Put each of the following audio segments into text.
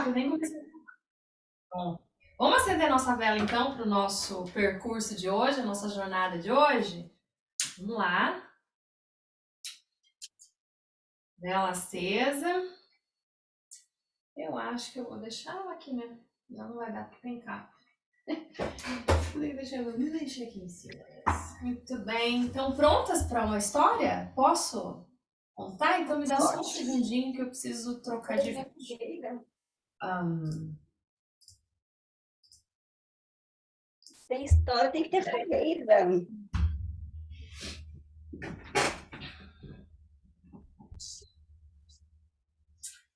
que eu nem comecei. Bom, vamos acender nossa vela então para o nosso percurso de hoje, a nossa jornada de hoje? Vamos lá. Vela acesa. Eu acho que eu vou deixar ela aqui mesmo. Não vai dar porque tem capa. Me deixar aqui em cima. Muito bem. Então, prontas para uma história? Posso contar? Então, me dá só um Pode. segundinho que eu preciso trocar de vídeo. Tem história, tem que ter fogueira.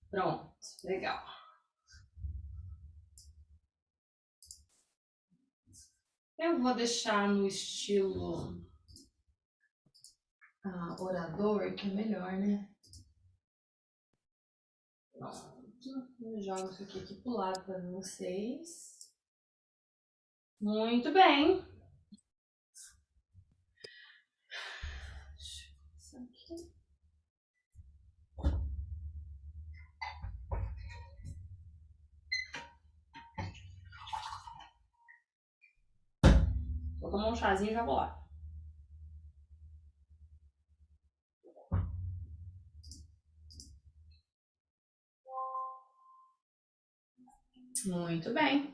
Pronto, legal. Eu vou deixar no estilo orador, que é melhor, né? Pronto. Eu jogo isso aqui pro lado para vocês. Muito bem. Isso aqui. Vou tomar um chazinho e já vou lá. Muito bem.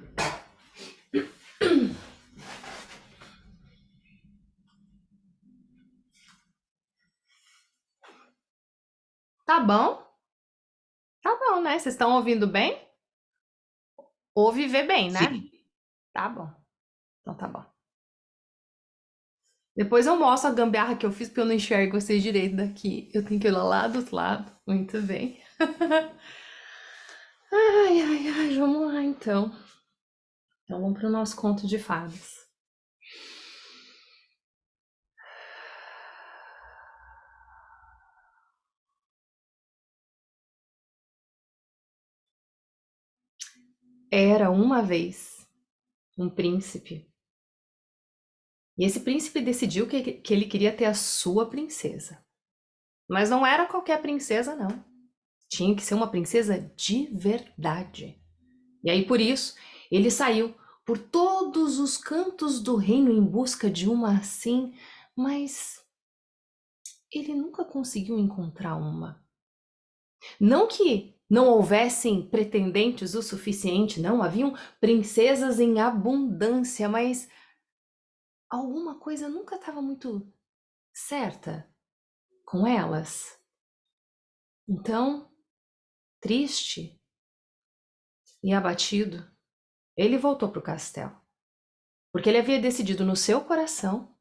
Tá bom? Tá bom, né? Vocês estão ouvindo bem? Ouve ver bem, né? Sim. Tá bom. Então tá bom. Depois eu mostro a gambiarra que eu fiz, porque eu não enxergo vocês direito daqui. Eu tenho que ir lá do outro lado. Muito bem. Ai, ai, ai, vamos lá então. Então vamos pro nosso conto de fadas. Era uma vez um príncipe. E esse príncipe decidiu que ele queria ter a sua princesa. Mas não era qualquer princesa, não. Tinha que ser uma princesa de verdade. E aí, por isso, ele saiu por todos os cantos do reino em busca de uma assim, mas ele nunca conseguiu encontrar uma. Não que não houvessem pretendentes o suficiente, não, haviam princesas em abundância, mas alguma coisa nunca estava muito certa com elas. Então, triste e abatido, ele voltou para o castelo, porque ele havia decidido no seu coração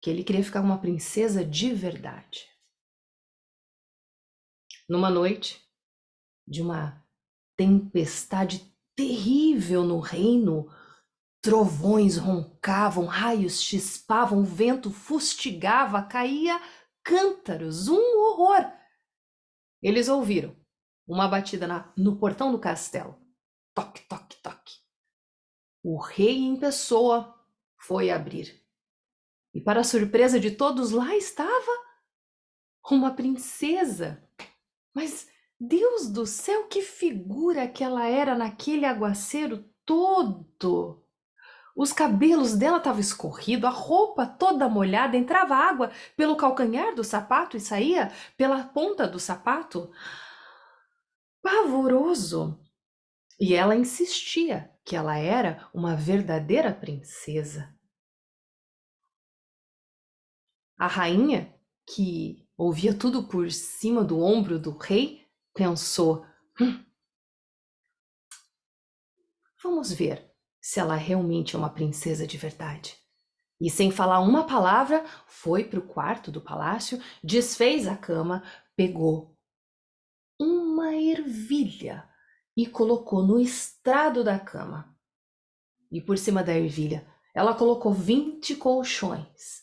que ele queria ficar com uma princesa de verdade. Numa noite de uma tempestade terrível no reino, trovões roncavam, raios chispavam, o vento fustigava, caía cântaros, um horror. Eles ouviram uma batida no portão do castelo. Toque, toque, toque. O rei em pessoa foi abrir. E para a surpresa de todos, lá estava uma princesa. Mas, Deus do céu, que figura que ela era naquele aguaceiro todo! Os cabelos dela estavam escorridos, a roupa toda molhada, entrava água pelo calcanhar do sapato e saía pela ponta do sapato. Pavoroso! E ela insistia que ela era uma verdadeira princesa. A rainha, que ouvia tudo por cima do ombro do rei, pensou: vamos ver se ela realmente é uma princesa de verdade. E sem falar uma palavra, foi para o quarto do palácio, desfez a cama, pegou uma ervilha e colocou no estrado da cama. E por cima da ervilha, ela colocou 20 colchões.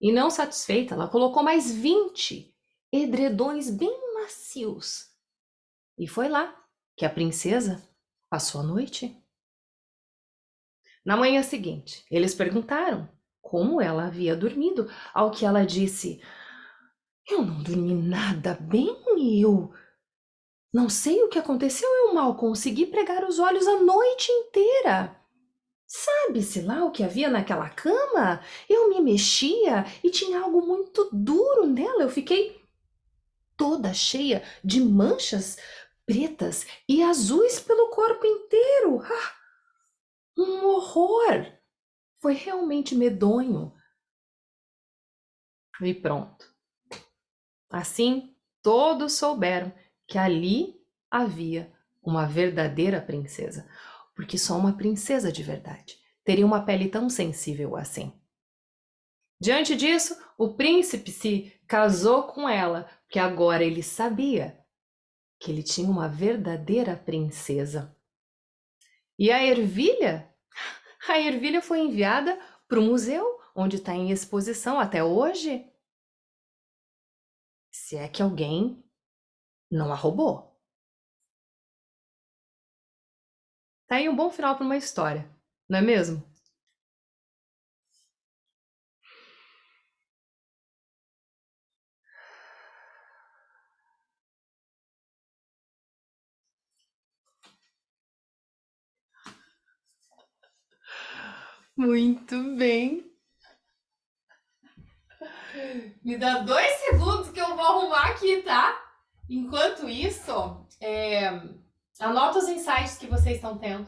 E não satisfeita, ela colocou mais 20 edredões bem macios. E foi lá que a princesa passou a noite. Na manhã seguinte, eles perguntaram como ela havia dormido, ao que ela disse: eu não dormi nada bem, eu Não sei o que aconteceu, eu mal consegui pregar os olhos a noite inteira. Sabe-se lá o que havia naquela cama? Eu me mexia e tinha algo muito duro nela. Eu fiquei toda cheia de manchas pretas e azuis pelo corpo inteiro. Ah, um horror! Foi realmente medonho. E pronto. Assim, todos souberam que ali havia uma verdadeira princesa, porque só uma princesa de verdade teria uma pele tão sensível assim. Diante disso, o príncipe se casou com ela, porque agora ele sabia que ele tinha uma verdadeira princesa. E a ervilha? A ervilha foi enviada para o museu, onde está em exposição até hoje. Se é que alguém não a roubou. Tá aí um bom final para uma história, não é mesmo? Muito bem. Me dá 2 segundos que eu vou arrumar aqui, tá? Enquanto isso, anota os insights que vocês estão tendo.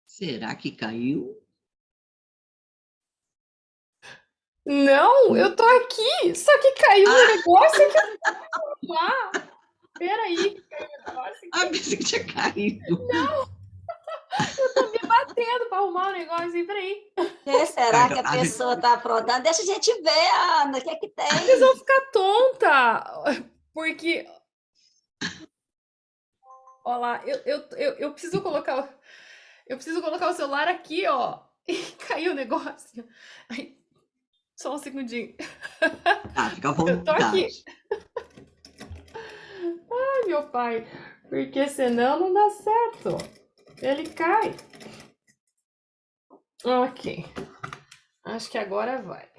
Será que caiu? Não, eu tô aqui. Só que caiu um negócio aqui. Peraí, caiu um negócio Ah, aqui. pensei que tinha caído. Eu tô me batendo pra arrumar o negócio aí. Peraí. Que será que a pessoa está aprontando? Deixa a gente ver, Ana, o que é que tem? Vocês vão ficar tonta. Porque Ó lá, eu preciso colocar, eu preciso colocar o celular aqui, ó. E caiu o negócio. Ai, só um segundinho. Tá, fica à Eu tô aqui. vontade. Ai, meu pai. Porque senão não dá certo. Ele cai. Ok. Acho que agora vai.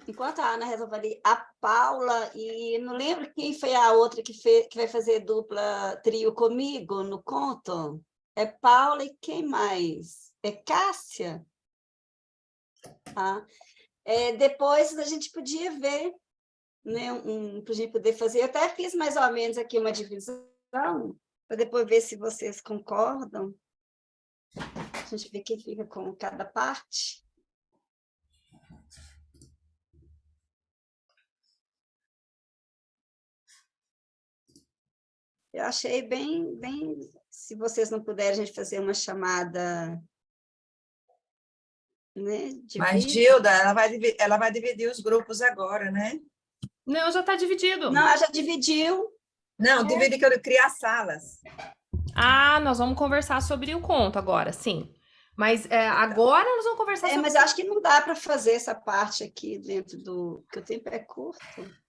Enquanto a Ana resolve ali, a Paula e não lembro quem foi a outra que vai fazer dupla trio comigo no conto. É Paula e quem mais? É Cássia? Ah, depois a gente podia ver, né? Para a gente poder fazer. Eu até fiz mais ou menos aqui uma divisão, para depois ver se vocês concordam. A gente vê quem fica com cada parte. Eu achei bem, se vocês não puderem a gente fazer uma chamada, né, de Mas, vídeo. Gilda, ela vai dividir os grupos agora, né? Não, já tá dividido. Não, ela já dividiu. Não, divide que eu criar salas. Ah, nós vamos conversar sobre o conto agora, sim. Mas agora nós vamos conversar sobre... Mas eu acho que não dá para fazer essa parte aqui dentro do... porque o tempo é curto.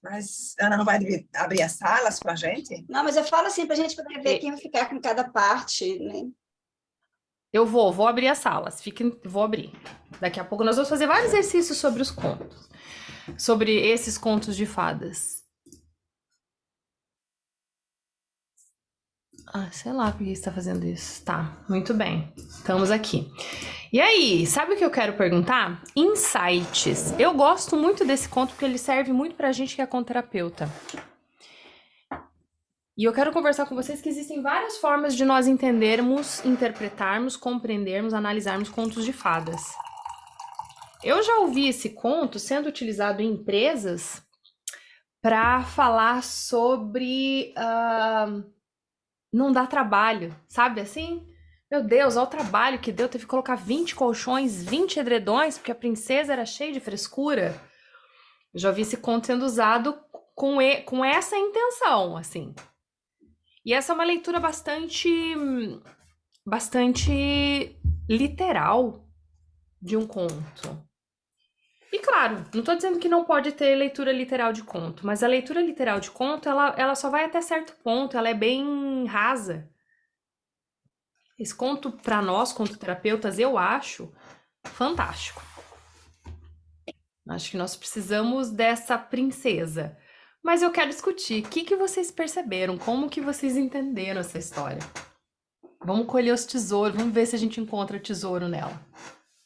Mas Ana não vai abrir as salas para a gente? Não, mas eu falo assim para a gente poder ver quem vai ficar com cada parte, né? Eu vou abrir as salas. Vou abrir. Daqui a pouco nós vamos fazer vários exercícios sobre os contos. Sobre esses contos de fadas. Ah, sei lá por que você está fazendo isso. Tá, muito bem. Estamos aqui. E aí, sabe o que eu quero perguntar? Insights. Eu gosto muito desse conto porque ele serve muito pra gente que é conterapeuta. E eu quero conversar com vocês que existem várias formas de nós entendermos, interpretarmos, compreendermos, analisarmos contos de fadas. Eu já ouvi esse conto sendo utilizado em empresas para falar sobre não dar trabalho, sabe assim? Meu Deus, olha o trabalho que deu, teve que colocar 20 colchões, 20 edredões, porque a princesa era cheia de frescura. Eu já vi esse conto sendo usado com essa intenção, assim. E essa é uma leitura bastante literal de um conto. E claro, não tô dizendo que não pode ter leitura literal de conto, mas a leitura literal de conto, ela só vai até certo ponto, ela é bem rasa. Esse conto, para nós, contoterapeutas, eu acho fantástico. Acho que nós precisamos dessa princesa. Mas eu quero discutir. O que vocês perceberam? Como que vocês entenderam essa história? Vamos colher os tesouros. Vamos ver se a gente encontra tesouro nela.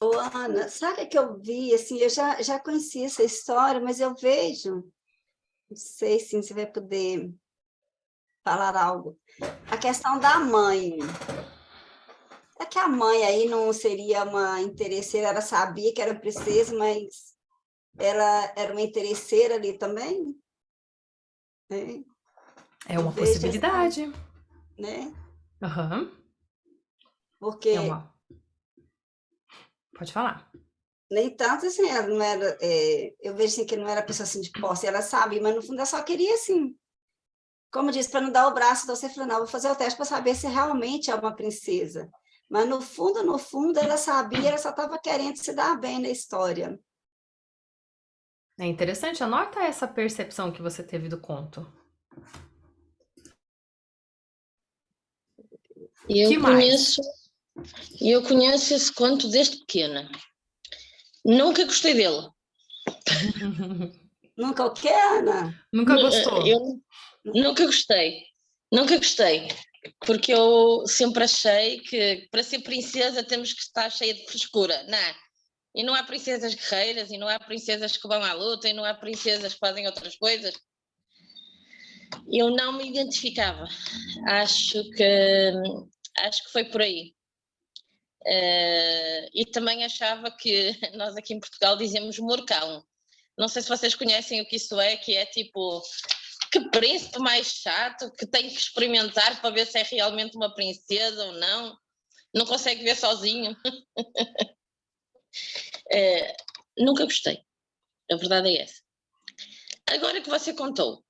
Ô, Ana, sabe que eu vi, assim, eu já conheci essa história, mas eu vejo, não sei se você vai poder falar algo, a questão da mãe. É que a mãe aí não seria uma interesseira, ela sabia que era princesa, mas ela era uma interesseira ali também? Né? É uma Eu vejo possibilidade. essa, né? Aham. Porque É uma... Pode falar. nem tanto assim, ela não era, eu vejo assim, que não era pessoa assim de posse, ela sabe, mas no fundo ela só queria assim, como disse, para não dar o braço, então você falou, não, vou fazer o teste para saber se realmente é uma princesa. Mas no fundo, ela sabia, ela só estava querendo se dar bem na história. É interessante, anota essa percepção que você teve do conto. Eu mais? conheço esse conto desde pequena. Nunca gostei dele. Nunca o quê, Ana? Nunca gostou? Eu nunca gostei. Porque eu sempre achei que para ser princesa temos que estar cheia de frescura. Não. E não há princesas guerreiras, e não há princesas que vão à luta, e não há princesas que fazem outras coisas. Eu não me identificava. Acho que foi por aí. E também achava que nós aqui em Portugal dizemos morcão. Não sei se vocês conhecem o que isso é, que é tipo, que príncipe mais chato, que tem que experimentar para ver se é realmente uma princesa ou não consegue ver sozinho. Nunca gostei, a verdade é essa. Agora que você contou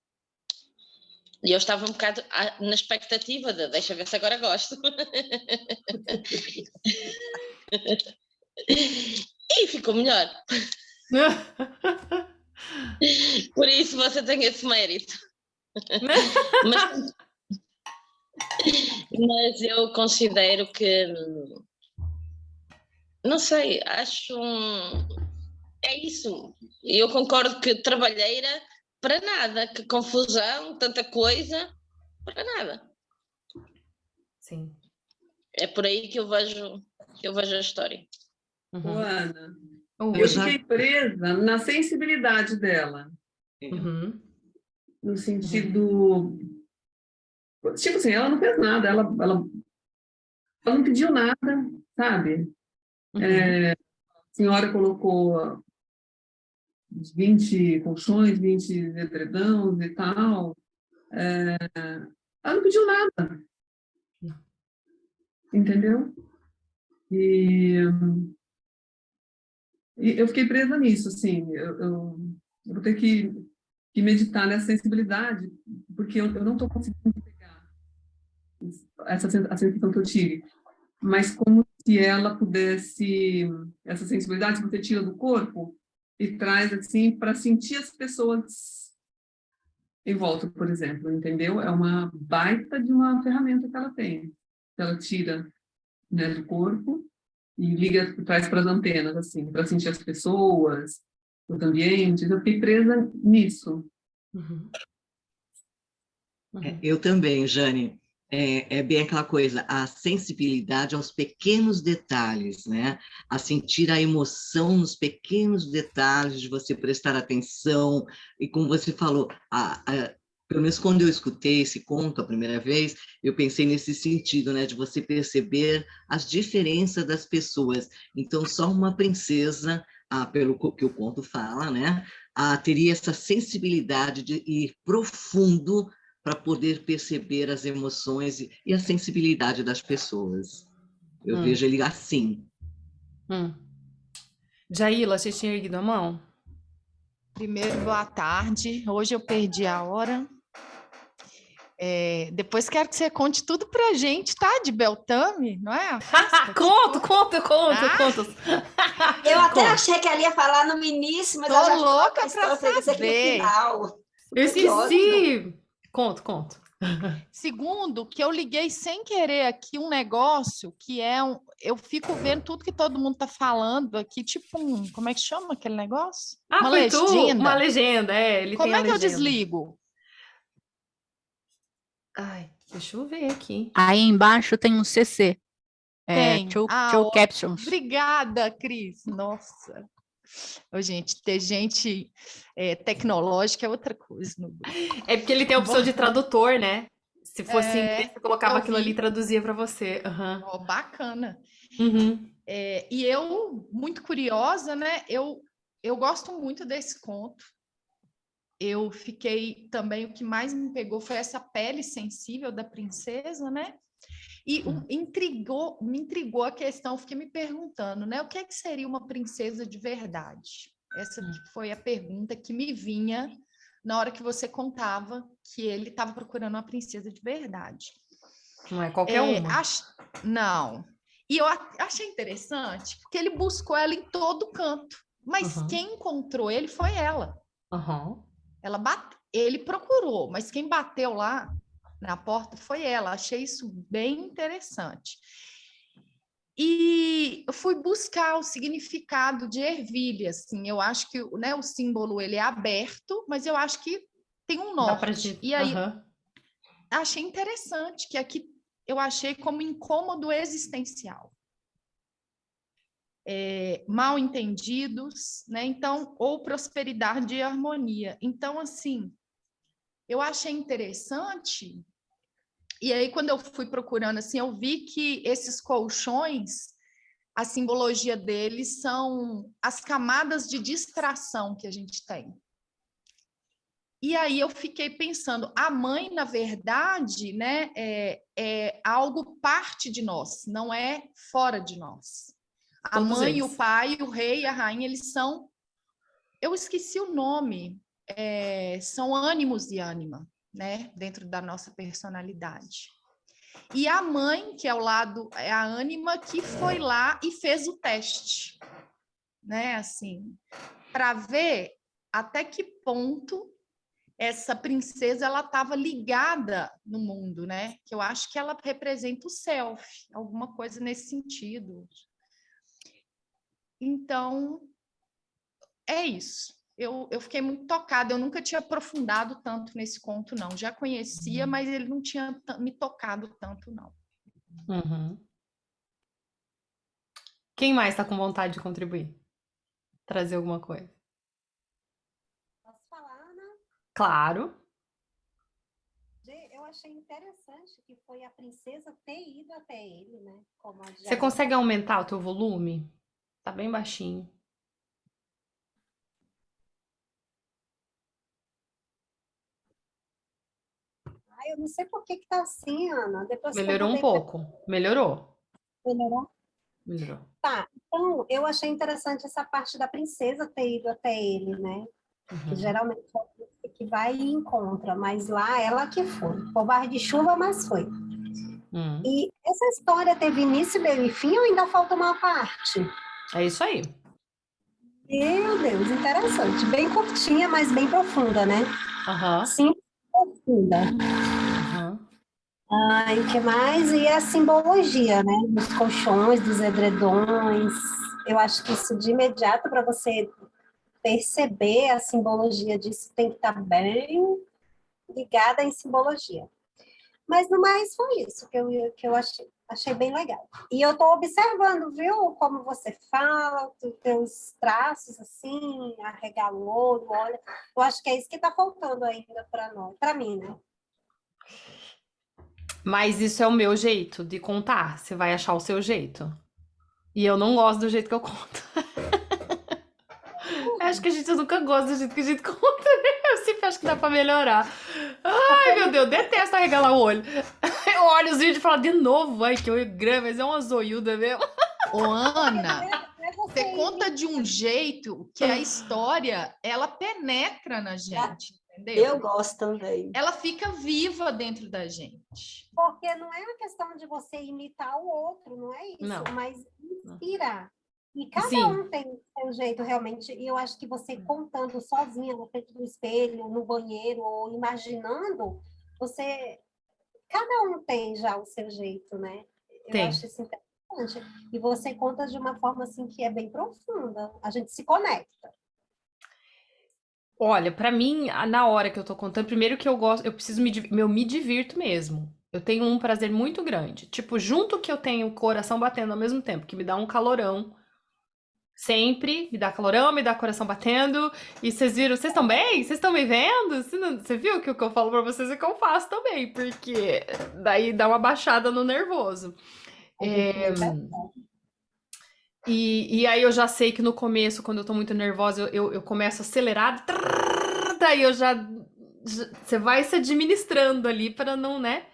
E eu estava um bocado na expectativa de deixa ver se agora gosto. E ficou melhor. Por isso você tem esse mérito. Mas eu considero que, não sei, é isso. Eu concordo que trabalheira para nada, que confusão, tanta coisa, para nada. Sim. É por aí que eu vejo a história. Uhum. Ana, Ui. eu fiquei presa na sensibilidade dela, Uhum. no sentido... Tipo assim, ela não fez nada, ela não pediu nada, sabe? Uhum. A senhora colocou 20 colchões, 20 edredons e tal. Ela não pediu nada. Entendeu? E eu fiquei presa nisso, assim. Eu vou ter que meditar nessa sensibilidade, porque eu não estou conseguindo pegar a sensação que eu tive. Mas como se ela pudesse... Essa sensibilidade que você tira do corpo e traz, assim, para sentir as pessoas em volta, por exemplo, entendeu? É uma baita de uma ferramenta que ela tem. Ela tira, né, do corpo e liga, traz para as antenas, assim, para sentir as pessoas, os ambientes. Eu fiquei presa nisso. Uhum. Uhum. Eu também, Jane. É bem aquela coisa, a sensibilidade aos pequenos detalhes, né? A sentir a emoção nos pequenos detalhes, de você prestar atenção, e como você falou, pelo menos quando eu escutei esse conto a primeira vez, eu pensei nesse sentido, né? De você perceber as diferenças das pessoas. Então, só uma princesa, pelo que o conto fala, né? Teria essa sensibilidade de ir profundo para poder perceber as emoções e a sensibilidade das pessoas. Eu vejo ele assim. Jaila, você tinha erguido a mão? Primeiro, boa tarde. Hoje eu perdi a hora. Depois quero que você conte tudo pra gente, tá? De Beltrame, não é? Conto. Eu até Conto. achei que ela ia falar no início, mas Tô ela já louca falou pra dizer que no saber. final. Eu esqueci. Conto. Segundo, que eu liguei sem querer aqui um negócio que eu fico vendo tudo que todo mundo tá falando aqui, tipo como é que chama aquele negócio? Uma foi tu? legenda. Uma legenda, ele Como tem a é que eu legenda. desligo? Ai, deixa eu ver aqui. Aí embaixo tem um CC. Tem. Two captions. Obrigada, Cris. Nossa. Ô, gente, ter gente tecnológica é outra coisa no grupo. É porque ele tem a opção de tradutor, né? Se fosse em inglês, você colocava eu aquilo vi. ali e traduzia para você. Ó, bacana. Uhum. E eu, muito curiosa, né? Eu gosto muito desse conto. Eu fiquei também, o que mais me pegou foi essa pele sensível da princesa, né? E me intrigou a questão, eu fiquei me perguntando, né? O que é que seria uma princesa de verdade? Essa foi a pergunta que me vinha na hora que você contava que ele estava procurando uma princesa de verdade. Não é qualquer uma. Não. E eu achei interessante, porque ele buscou ela em todo canto. Mas quem encontrou ele foi ela. Ele procurou, mas quem bateu lá na porta foi ela. Achei isso bem interessante. E eu fui buscar o significado de ervilha, assim. Eu acho que, né, o símbolo ele é aberto, mas eu acho que tem um norte. E aí achei interessante que aqui eu achei como incômodo existencial. Mal entendidos, né? Então, ou prosperidade e harmonia. Então, assim, eu achei interessante. E aí, quando eu fui procurando, assim, eu vi que esses colchões, a simbologia deles são as camadas de distração que a gente tem. E aí eu fiquei pensando, a mãe, na verdade, né, é algo parte de nós, não é fora de nós. A mãe, o pai, o rei e a rainha, eles são... Eu esqueci o nome. São ânimos e ânima. né, dentro da nossa personalidade. E a mãe, que é o lado, é a ânima que foi lá e fez o teste, né, assim, para ver até que ponto essa princesa ela estava ligada no mundo, né? Que eu acho que ela representa o self, alguma coisa nesse sentido. Então, é isso. Eu fiquei muito tocada, eu nunca tinha aprofundado tanto nesse conto, não. Já conhecia, mas ele não tinha me tocado tanto, não. Uhum. Quem mais está com vontade de contribuir? Trazer alguma coisa? Posso falar, Ana? Claro. Eu achei interessante que foi a princesa ter ido até ele, né? Como a Você Diana consegue falou. aumentar o teu volume? Tá bem baixinho. Eu não sei por que que tá assim, Ana. Depois que eu Melhorou um mudei para pouco. Melhorou. melhorar. Melhorou. Tá, então eu achei interessante essa parte da princesa ter ido até ele, né? Que Uhum. geralmente é a princesa que vai e encontra, mas lá ela que foi. Por barra de chuva, mas foi. Uhum. E essa história teve início, meio e fim ou ainda falta uma parte? É isso aí. Meu Deus, interessante. Bem curtinha, mas bem profunda, né? Aham. Sim, profunda. Aham. E o que mais? E a simbologia, né? Dos colchões, dos edredons. Eu acho que isso de imediato, para você perceber a simbologia disso, tem que estar bem ligada em simbologia. Mas no mais foi isso que eu achei bem legal. E eu estou observando, viu, como você fala, os teus traços, assim, arregala o olho, olha. Eu acho que é isso que está faltando ainda para nós, para mim, né? Mas isso é o meu jeito de contar. Você vai achar o seu jeito. E eu não gosto do jeito que eu conto. Acho que a gente nunca gosta do jeito que a gente conta, né? Eu sempre acho que dá pra melhorar. Ai, meu Deus, detesto arregalar o olho. Eu olho os vídeos e falo de novo. Ai, que olho grande, mas é uma zoiuda mesmo. Ô, Ana, É você conta de um jeito que a história, ela penetra na gente, entendeu? Eu gosto também. Ela fica viva dentro da gente. Porque não é uma questão de você imitar o outro, não é isso, Não. mas inspirar. E cada Sim. um tem o seu jeito realmente, e eu acho que você contando sozinha na frente do espelho, no banheiro, ou imaginando, cada um tem já o seu jeito, né? Eu Tem. acho isso interessante. E você conta de uma forma assim que é bem profunda, a gente se conecta. Olha, pra mim, na hora que eu tô contando, primeiro que eu gosto, eu preciso eu me divirto mesmo. Eu tenho um prazer muito grande. Tipo, junto que eu tenho o coração batendo ao mesmo tempo, que me dá um calorão. Sempre me dá calorão, me dá coração batendo. E vocês viram, vocês estão bem? Vocês estão me vendo? Você viu que o que eu falo pra vocês é que eu faço também, porque daí dá uma baixada no nervoso. E aí eu já sei que no começo, quando eu tô muito nervosa, eu começo a acelerar. Daí eu você vai se administrando ali para não, né?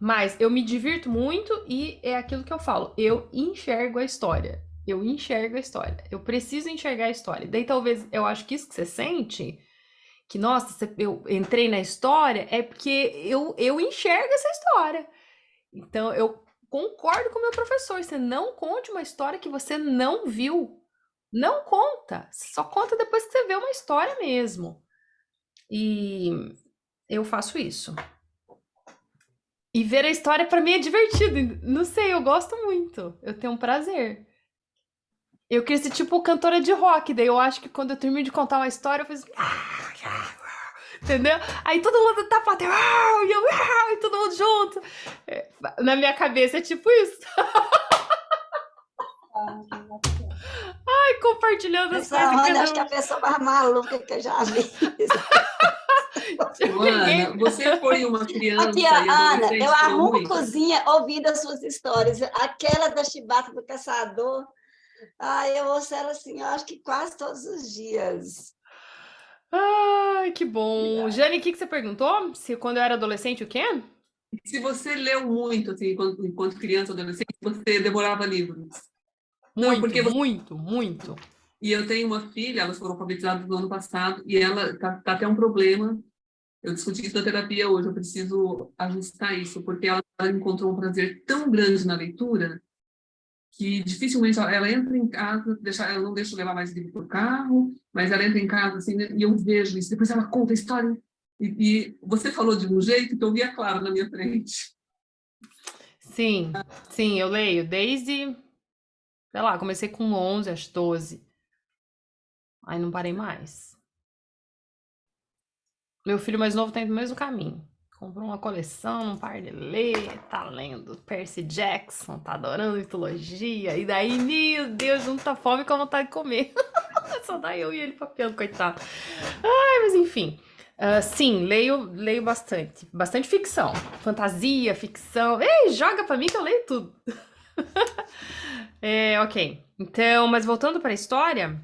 Mas eu me divirto muito e é aquilo que eu falo. Eu enxergo a história. Eu enxergo a história. Eu preciso enxergar a história. Daí talvez eu acho que isso que você sente, que nossa, eu entrei na história, é porque eu enxergo essa história. Então eu concordo com o meu professor. Você não conte uma história que você não viu. Não conta. Só conta depois que você vê uma história mesmo. E eu faço isso. E ver a história pra mim é divertido. Não sei, eu gosto muito. Eu tenho um prazer. Eu queria ser tipo cantora de rock, daí eu acho que quando eu termino de contar uma história, eu faço. Entendeu? Aí todo mundo tá batendo, e todo mundo junto. Na minha cabeça é tipo isso. Ai, compartilhando as Essa coisas. Ana, acho que é a pessoa mais maluca que eu já vi. Ana, você foi uma criança Aqui, e Ana, adolescente eu que falou arrumo muito? cozinha ouvindo as suas histórias. Aquela da chibata do caçador, eu ouço ela assim, eu acho que quase todos os dias. Ai, que bom. Jane, o que você perguntou? Se quando eu era adolescente, o quê? Se você leu muito, assim, enquanto criança, adolescente, você devorava livros. Não, Muito, porque muito. E eu tenho uma filha, elas foram alfabetizadas no ano passado, e ela tá até um problema. Eu discuti isso na terapia hoje, eu preciso ajustar isso, porque ela encontrou um prazer tão grande na leitura que dificilmente ela entra em casa, ela não deixa eu levar mais livro pro carro, mas ela entra em casa assim, né, e eu vejo isso, depois ela conta a história, e você falou de um jeito que eu via claro na minha frente. Sim, sim, eu leio desde, sei lá, comecei com 11, acho 12. Aí não parei mais. Meu filho mais novo tá indo no mesmo caminho. Comprou uma coleção, um par de ler, tá lendo Percy Jackson, tá adorando mitologia. E daí, meu Deus, junta fome com a vontade de comer. Só dá eu e ele papiando, coitado. Ai, mas enfim. Sim, leio bastante. Bastante ficção. Fantasia, ficção. Ei, joga pra mim que eu leio tudo. Ok. Então, mas voltando pra história...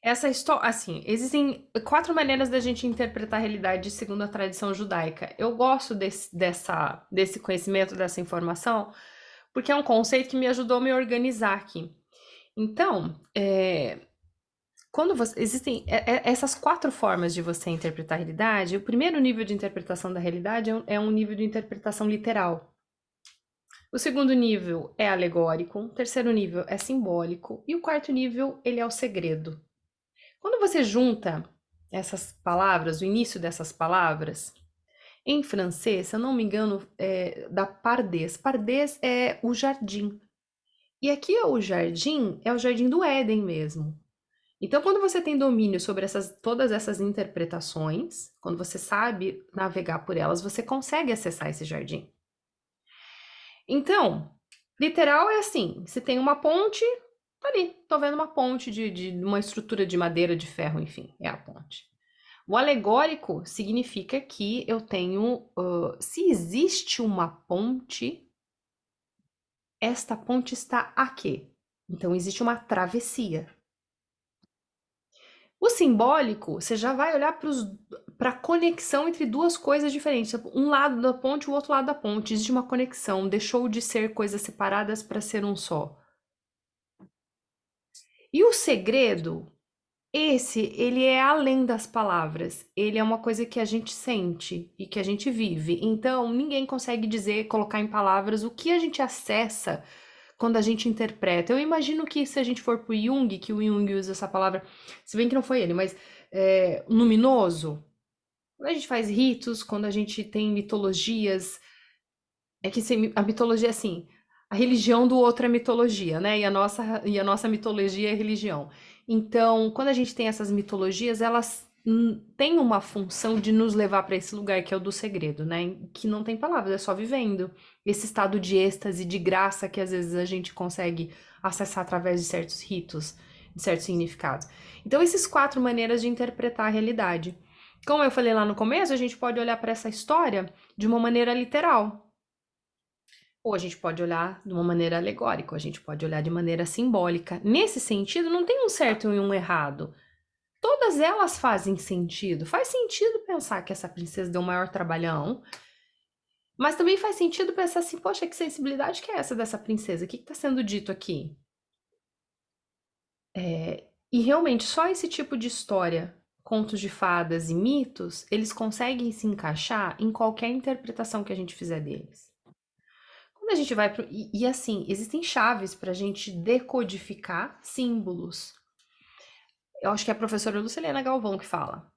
Essa história, assim, existem 4 maneiras da gente interpretar a realidade segundo a tradição judaica. Eu gosto desse conhecimento, dessa informação, porque é um conceito que me ajudou a me organizar aqui. Então, existem essas 4 formas de você interpretar a realidade. O primeiro nível de interpretação da realidade é um nível de interpretação literal. O segundo nível é alegórico, o terceiro nível é simbólico e o quarto nível, ele é o segredo. Quando você junta essas palavras, o início dessas palavras, em francês, se eu não me engano, da pardez. Pardez é o jardim. E aqui é o jardim do Éden mesmo. Então, quando você tem domínio sobre todas essas interpretações, quando você sabe navegar por elas, você consegue acessar esse jardim. Então, literal é assim, se tem uma ponte... Tá ali, tô vendo uma ponte de uma estrutura de madeira, de ferro, enfim, é a ponte. O alegórico significa que eu tenho, se existe uma ponte, esta ponte está aqui. Então, existe uma travessia. O simbólico, você já vai olhar para a conexão entre duas coisas diferentes. Um lado da ponte e o outro lado da ponte. Existe uma conexão, deixou de ser coisas separadas para ser um só. E o segredo, ele é além das palavras. Ele é uma coisa que a gente sente e que a gente vive. Então, ninguém consegue dizer, colocar em palavras o que a gente acessa quando a gente interpreta. Eu imagino que se a gente for pro Jung, que o Jung usa essa palavra, se bem que não foi ele, mas luminoso. Quando a gente faz ritos, quando a gente tem mitologias, é que a mitologia é assim... A religião do outro é mitologia, né? E a nossa mitologia é religião. Então, quando a gente tem essas mitologias, elas têm uma função de nos levar para esse lugar que é o do segredo, né? Que não tem palavras, é só vivendo. Esse estado de êxtase, de graça que às vezes a gente consegue acessar através de certos ritos, de certos significados. Então, essas 4 maneiras de interpretar a realidade. Como eu falei lá no começo, a gente pode olhar para essa história de uma maneira literal. Ou a gente pode olhar de uma maneira alegórica, ou a gente pode olhar de maneira simbólica. Nesse sentido, não tem um certo e um errado. Todas elas fazem sentido. Faz sentido pensar que essa princesa deu um maior trabalhão, mas também faz sentido pensar assim, poxa, que sensibilidade que é essa dessa princesa? O que está sendo dito aqui? E realmente, só esse tipo de história, contos de fadas e mitos, eles conseguem se encaixar em qualquer interpretação que a gente fizer deles. Quando a gente vai pro... E assim, existem chaves para a gente decodificar símbolos. Eu acho que é a professora Lucilena Galvão que fala.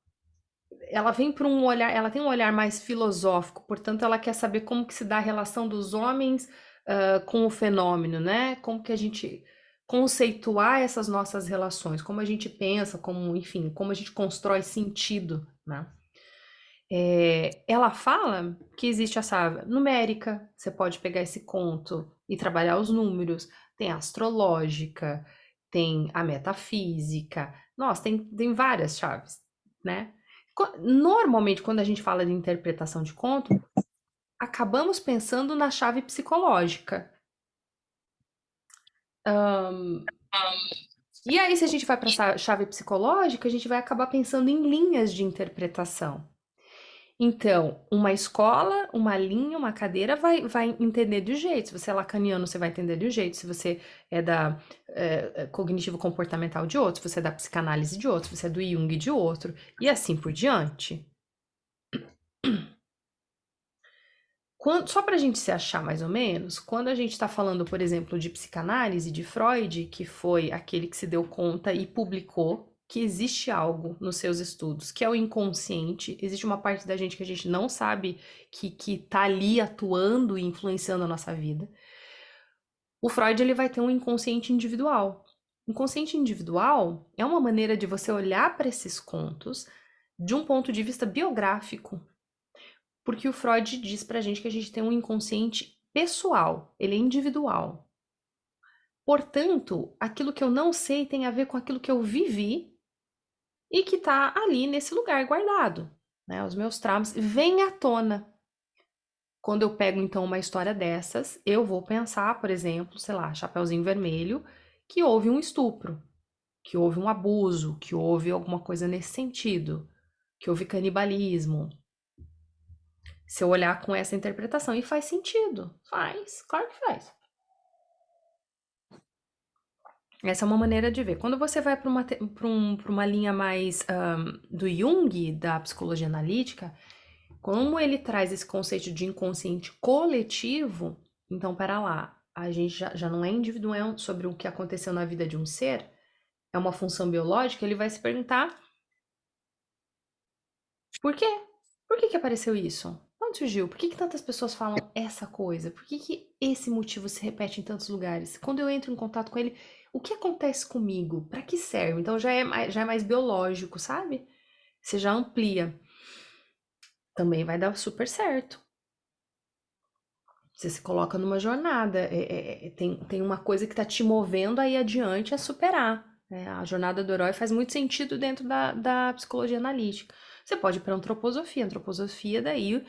Ela vem para um olhar, ela tem um olhar mais filosófico, portanto, ela quer saber como que se dá a relação dos homens com o fenômeno, né? Como que a gente conceituar essas nossas relações, como a gente pensa, como, enfim, como a gente constrói sentido, né? Ela fala que existe essa numérica, você pode pegar esse conto e trabalhar os números, tem a astrológica, tem a metafísica, nossa, tem várias chaves, né? Normalmente, quando a gente fala de interpretação de conto, acabamos pensando na chave psicológica. E aí, se a gente vai para essa chave psicológica, a gente vai acabar pensando em linhas de interpretação. Então, uma escola, uma linha, uma cadeira vai entender de um jeito. Se você é lacaniano, você vai entender de um jeito. Se você é da cognitivo-comportamental, de outro. Se você é da psicanálise, de outro. Se você é do Jung, de outro. E assim por diante. Só para a gente se achar mais ou menos, quando a gente está falando, por exemplo, de psicanálise de Freud, que foi aquele que se deu conta e publicou que existe algo nos seus estudos, que é o inconsciente, existe uma parte da gente que a gente não sabe que tá ali atuando e influenciando a nossa vida. O Freud ele vai ter um inconsciente individual. Inconsciente individual é uma maneira de você olhar para esses contos de um ponto de vista biográfico. Porque o Freud diz pra gente que a gente tem um inconsciente pessoal, ele é individual. Portanto, aquilo que eu não sei tem a ver com aquilo que eu vivi e que tá ali nesse lugar guardado, né? Os meus traumas vêm à tona. Quando eu pego, então, uma história dessas, eu vou pensar, por exemplo, sei lá, Chapeuzinho Vermelho, que houve um estupro, que houve um abuso, que houve alguma coisa nesse sentido, que houve canibalismo. Se eu olhar com essa interpretação, e faz sentido, faz, claro que faz. Essa é uma maneira de ver. Quando você vai para uma linha mais do Jung, da psicologia analítica, como ele traz esse conceito de inconsciente coletivo, então, pera lá, a gente já não é individual sobre o que aconteceu na vida de um ser, é uma função biológica, ele vai se perguntar por quê? Por que apareceu isso? Onde surgiu? Por que tantas pessoas falam essa coisa? Por que esse motivo se repete em tantos lugares? Quando eu entro em contato com ele, o que acontece comigo? Para que serve? Então já é mais biológico, sabe? Você já amplia. Também vai dar super certo. Você se coloca numa jornada. Tem uma coisa que está te movendo aí adiante a superar. A jornada do herói faz muito sentido dentro da psicologia analítica. Você pode ir para antroposofia. Antroposofia, daí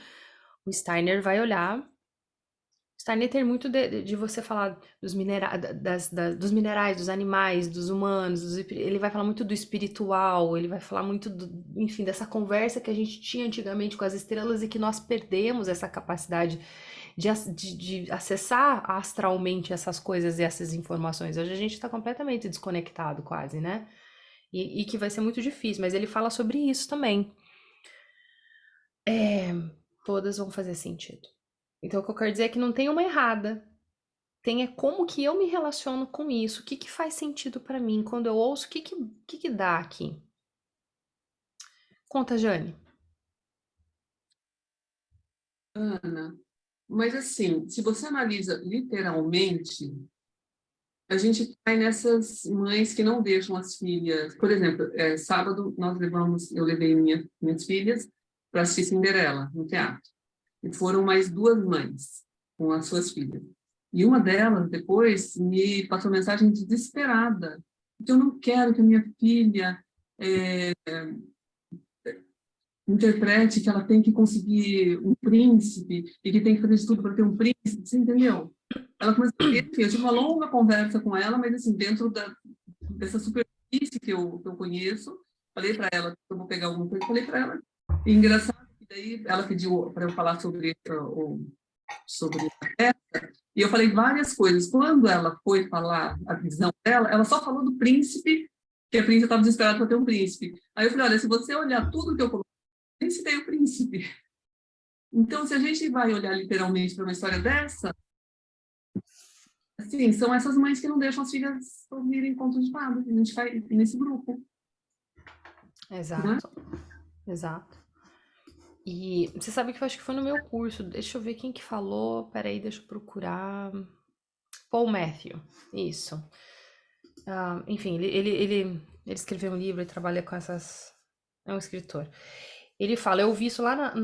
o Steiner vai olhar. Steiner tem muito de você falar dos minerais, dos animais, dos humanos. Ele vai falar muito do espiritual. Ele vai falar muito, enfim, dessa conversa que a gente tinha antigamente com as estrelas e que nós perdemos essa capacidade de acessar astralmente essas coisas e essas informações. Hoje a gente está completamente desconectado quase, né? E que vai ser muito difícil, mas ele fala sobre isso também. Todas vão fazer sentido. Então, o que eu quero dizer é que não tem uma errada. Tem como que eu me relaciono com isso. O que faz sentido para mim? Quando eu ouço, o que dá aqui? Conta, Jane. Ana, mas assim, se você analisa literalmente, a gente cai nessas mães que não deixam as filhas. Por exemplo, sábado eu levei minhas filhas para assistir Cinderela no teatro. E foram mais 2 mães com as suas filhas. E uma delas, depois, me passou mensagem desesperada. Eu não quero que a minha filha interprete que ela tem que conseguir um príncipe e que tem que fazer isso tudo para ter um príncipe. Você entendeu? Ela começou a dizer, eu tive uma longa conversa com ela, mas assim, dentro dessa superfície que eu conheço, falei para ela, eu vou pegar alguma coisa, falei para ela. E engraçado, daí ela pediu para eu falar sobre a peça, e eu falei várias coisas. Quando ela foi falar a visão dela, ela só falou do príncipe, que a princesa estava desesperada para ter um príncipe. Aí eu falei, olha, se você olhar tudo que eu coloquei, nem se tem o príncipe. Então, se a gente vai olhar literalmente para uma história dessa, assim, são essas mães que não deixam as filhas ouvirem contos de fadas. A gente vai nesse grupo. Exato. Né? Exato. E você sabe que eu acho que foi no meu curso. Deixa eu ver quem que falou. Peraí, deixa eu procurar. Paul Matthew. Isso. Enfim, ele escreveu um livro e trabalha com essas... É um escritor. Ele fala, eu ouvi isso lá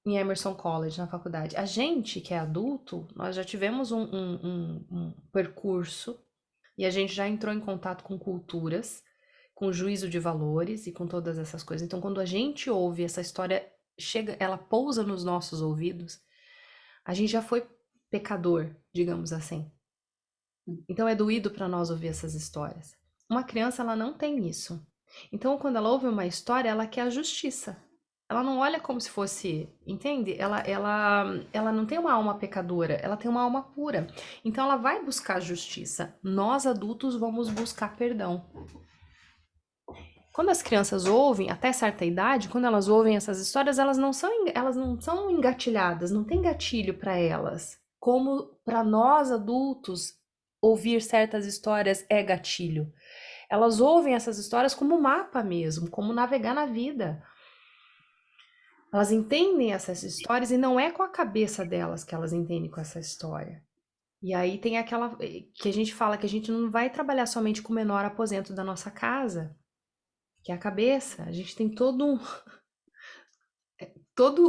em Emerson College, na faculdade. A gente que é adulto, nós já tivemos um percurso e a gente já entrou em contato com culturas, com juízo de valores e com todas essas coisas. Então, quando a gente ouve essa história, ela pousa nos nossos ouvidos, a gente já foi pecador, digamos assim. Então, é doído para nós ouvir essas histórias. Uma criança, ela não tem isso. Então, quando ela ouve uma história, ela quer a justiça. Ela não olha como se fosse, entende? Ela não tem uma alma pecadora, ela tem uma alma pura. Então, ela vai buscar justiça. Nós, adultos, vamos buscar perdão. Quando as crianças ouvem, até certa idade, quando elas ouvem essas histórias, elas não são engatilhadas, não tem gatilho para elas. Como para nós adultos, ouvir certas histórias é gatilho. Elas ouvem essas histórias como mapa mesmo, como navegar na vida. Elas entendem essas histórias e não é com a cabeça delas que elas entendem com essa história. E aí tem aquela que a gente fala que a gente não vai trabalhar somente com o menor aposento da nossa casa, que é a cabeça. A gente tem todo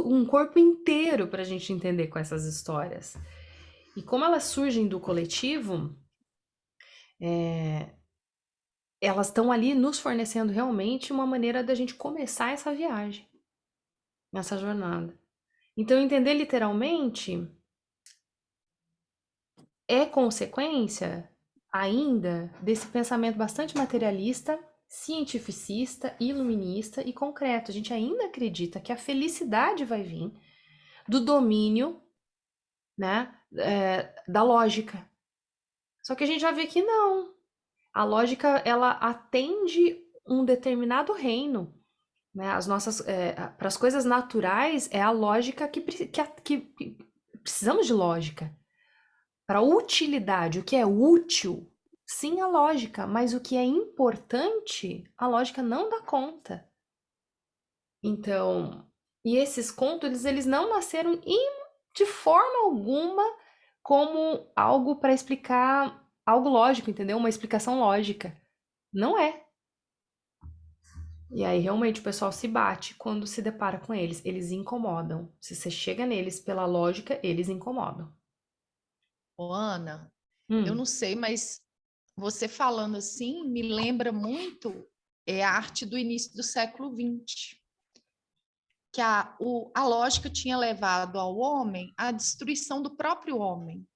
um corpo inteiro para a gente entender com essas histórias. E como elas surgem do coletivo, elas estão ali nos fornecendo realmente uma maneira da gente começar essa viagem, essa jornada. Então, entender literalmente é consequência ainda desse pensamento bastante materialista, cientificista, iluminista e concreto. A gente ainda acredita que a felicidade vai vir do domínio, né, da lógica. Só que a gente já vê que não. A lógica, ela atende um determinado reino, né? Para as coisas naturais, é a lógica que precisamos de lógica. Para utilidade, o que é útil, sim, a lógica, mas o que é importante, a lógica não dá conta. Então, e esses contos, eles não nasceram de forma alguma como algo para explicar algo lógico, entendeu? Uma explicação lógica. Não é. E aí, realmente, o pessoal se bate quando se depara com eles. Eles incomodam. Se você chega neles pela lógica, eles incomodam. Ô, Ana, eu não sei, mas você falando assim me lembra muito a arte do início do século XX, que a lógica tinha levado ao homem à destruição do próprio homem.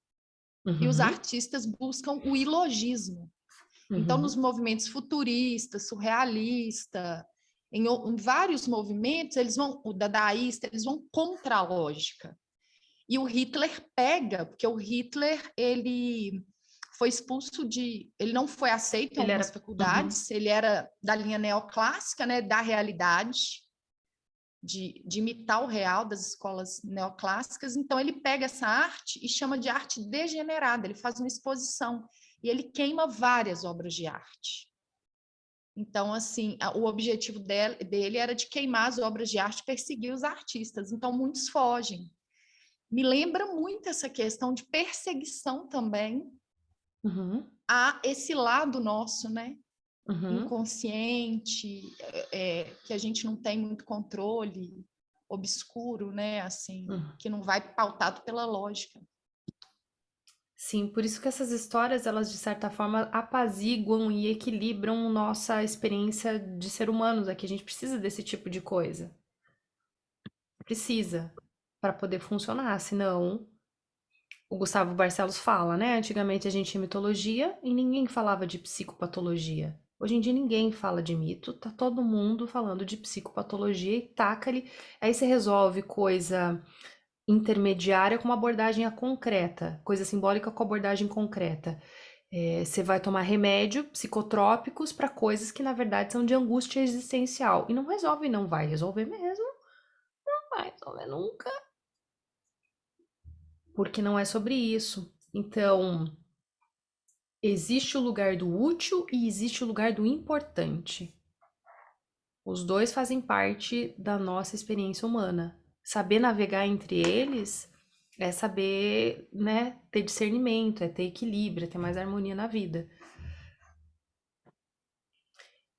E os artistas buscam o ilogismo. Então, nos movimentos futuristas, surrealista, em vários movimentos, o dadaísta, eles vão contra a lógica. E o Hitler pega, porque o Hitler, ele foi expulso ele não foi aceito em algumas faculdades, ele era da linha neoclássica, né, da realidade, de imitar o real das escolas neoclássicas. Então, ele pega essa arte e chama de arte degenerada, ele faz uma exposição, e ele queima várias obras de arte. Então, assim, o objetivo dele era de queimar as obras de arte, perseguir os artistas. Então, muitos fogem. Me lembra muito essa questão de perseguição também a esse lado nosso, né? Inconsciente, que a gente não tem muito controle, obscuro, né? Assim, que não vai pautado pela lógica. Sim, por isso que essas histórias, elas de certa forma apaziguam e equilibram nossa experiência de ser humanos. Aqui a gente precisa desse tipo de coisa. Precisa, para poder funcionar, senão o Gustavo Barcelos fala, né? Antigamente a gente tinha mitologia e ninguém falava de psicopatologia. Hoje em dia ninguém fala de mito, tá todo mundo falando de psicopatologia e taca ali. Aí você resolve coisa intermediária com uma abordagem concreta, coisa simbólica com abordagem concreta. Você vai tomar remédio, psicotrópicos para coisas que na verdade são de angústia existencial. E não resolve, não vai resolver mesmo. Não vai resolver nunca. Porque não é sobre isso. Então, existe o lugar do útil e existe o lugar do importante. Os dois fazem parte da nossa experiência humana. Saber navegar entre eles é saber, né, ter discernimento, é ter equilíbrio, é ter mais harmonia na vida.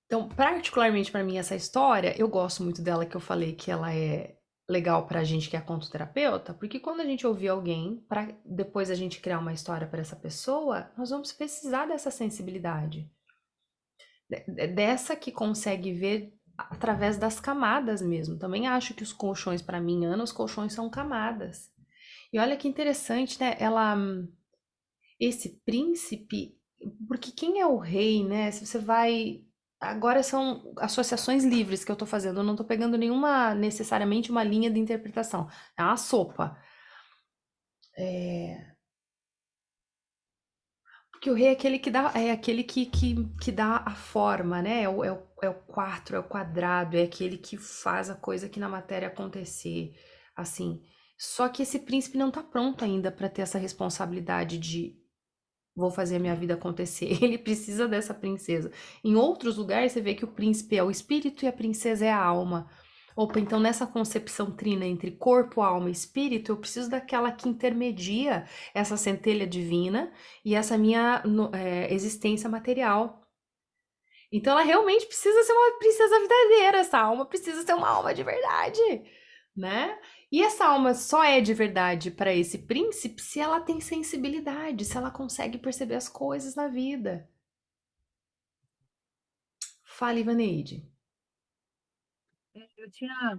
Então, particularmente para mim, essa história, eu gosto muito dela, que eu falei que ela é legal pra gente que é contoterapeuta, porque quando a gente ouvir alguém, para depois a gente criar uma história para essa pessoa, nós vamos precisar dessa sensibilidade. Dessa que consegue ver através das camadas mesmo. Também acho que os colchões, para mim, Ana, os colchões são camadas. E olha que interessante, né? Esse príncipe, porque quem é o rei, né? Se você vai. Agora são associações livres que eu tô fazendo, eu não tô pegando necessariamente uma linha de interpretação. É uma sopa. Porque o rei é aquele que dá, que dá a forma, né? É é o 4, é o quadrado, é aquele que faz a coisa aqui na matéria acontecer, assim. Só que esse príncipe não tá pronto ainda para ter essa responsabilidade de vou fazer a minha vida acontecer. Ele precisa dessa princesa. Em outros lugares você vê que o príncipe é o espírito e a princesa é a alma. Opa, então nessa concepção trina entre corpo, alma e espírito, eu preciso daquela que intermedia essa centelha divina e essa minha existência material. Então ela realmente precisa ser uma princesa verdadeira, essa alma precisa ser uma alma de verdade, né? E essa alma só é de verdade para esse príncipe se ela tem sensibilidade, se ela consegue perceber as coisas na vida. Fala, Ivaneide.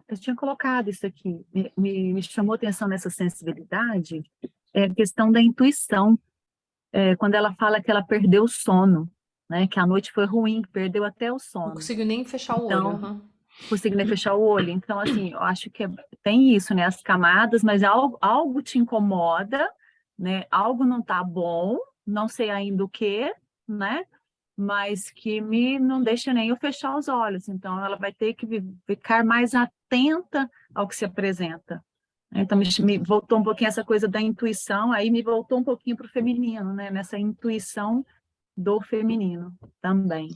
Eu tinha colocado isso aqui, me chamou atenção nessa sensibilidade, é a questão da intuição, quando ela fala que ela perdeu o sono, né, que a noite foi ruim, que perdeu até o Não sono. conseguiu nem fechar o olho. Então, Uhum. consegui nem fechar o olho. Então, assim, eu acho que tem isso, né, as camadas, mas algo te incomoda, né, algo não tá bom, não sei ainda o que, né, mas que não deixa nem eu fechar os olhos. Então, ela vai ter que ficar mais atenta ao que se apresenta. Então, me voltou um pouquinho essa coisa da intuição, aí me voltou um pouquinho para o feminino, né? Nessa intuição do feminino também.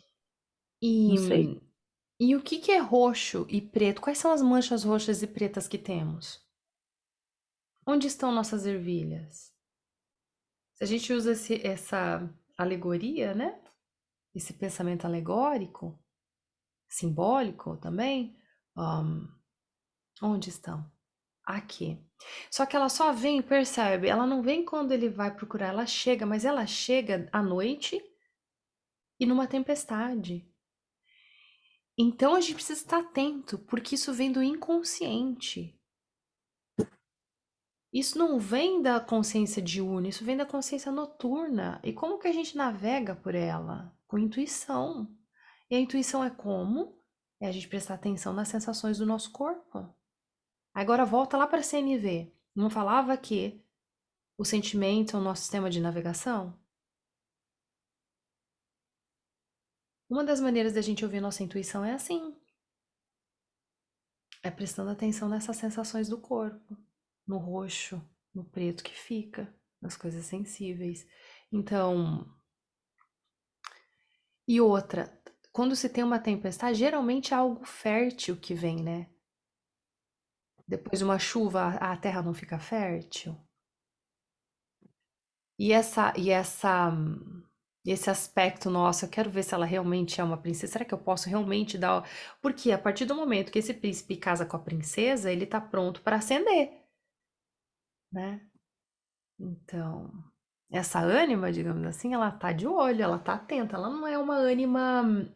Não sei. E o que é roxo e preto? Quais são as manchas roxas e pretas que temos? Onde estão nossas ervilhas? Se a gente usa essa alegoria, né? Esse pensamento alegórico, simbólico também, onde estão? Aqui. Só que ela só vem, percebe? Ela não vem quando ele vai procurar, ela chega, mas ela chega à noite e numa tempestade. Então a gente precisa estar atento, porque isso vem do inconsciente. Isso não vem da consciência diurna, isso vem da consciência noturna. E como que a gente navega por ela? Com intuição. E a intuição é como? É a gente prestar atenção nas sensações do nosso corpo. Agora volta lá para a CNV. Não falava que o sentimento é o nosso sistema de navegação? Uma das maneiras da gente ouvir nossa intuição é assim. É prestando atenção nessas sensações do corpo. No roxo, no preto que fica, nas coisas sensíveis. Então, e outra, quando se tem uma tempestade, geralmente é algo fértil que vem, né? Depois de uma chuva, a terra não fica fértil. E esse aspecto nosso, eu quero ver se ela realmente é uma princesa. Será que eu posso realmente dar? Porque a partir do momento que esse príncipe casa com a princesa, ele tá pronto para ascender, né? Então, essa ânima, digamos assim, ela tá de olho, ela tá atenta, ela não é uma ânima,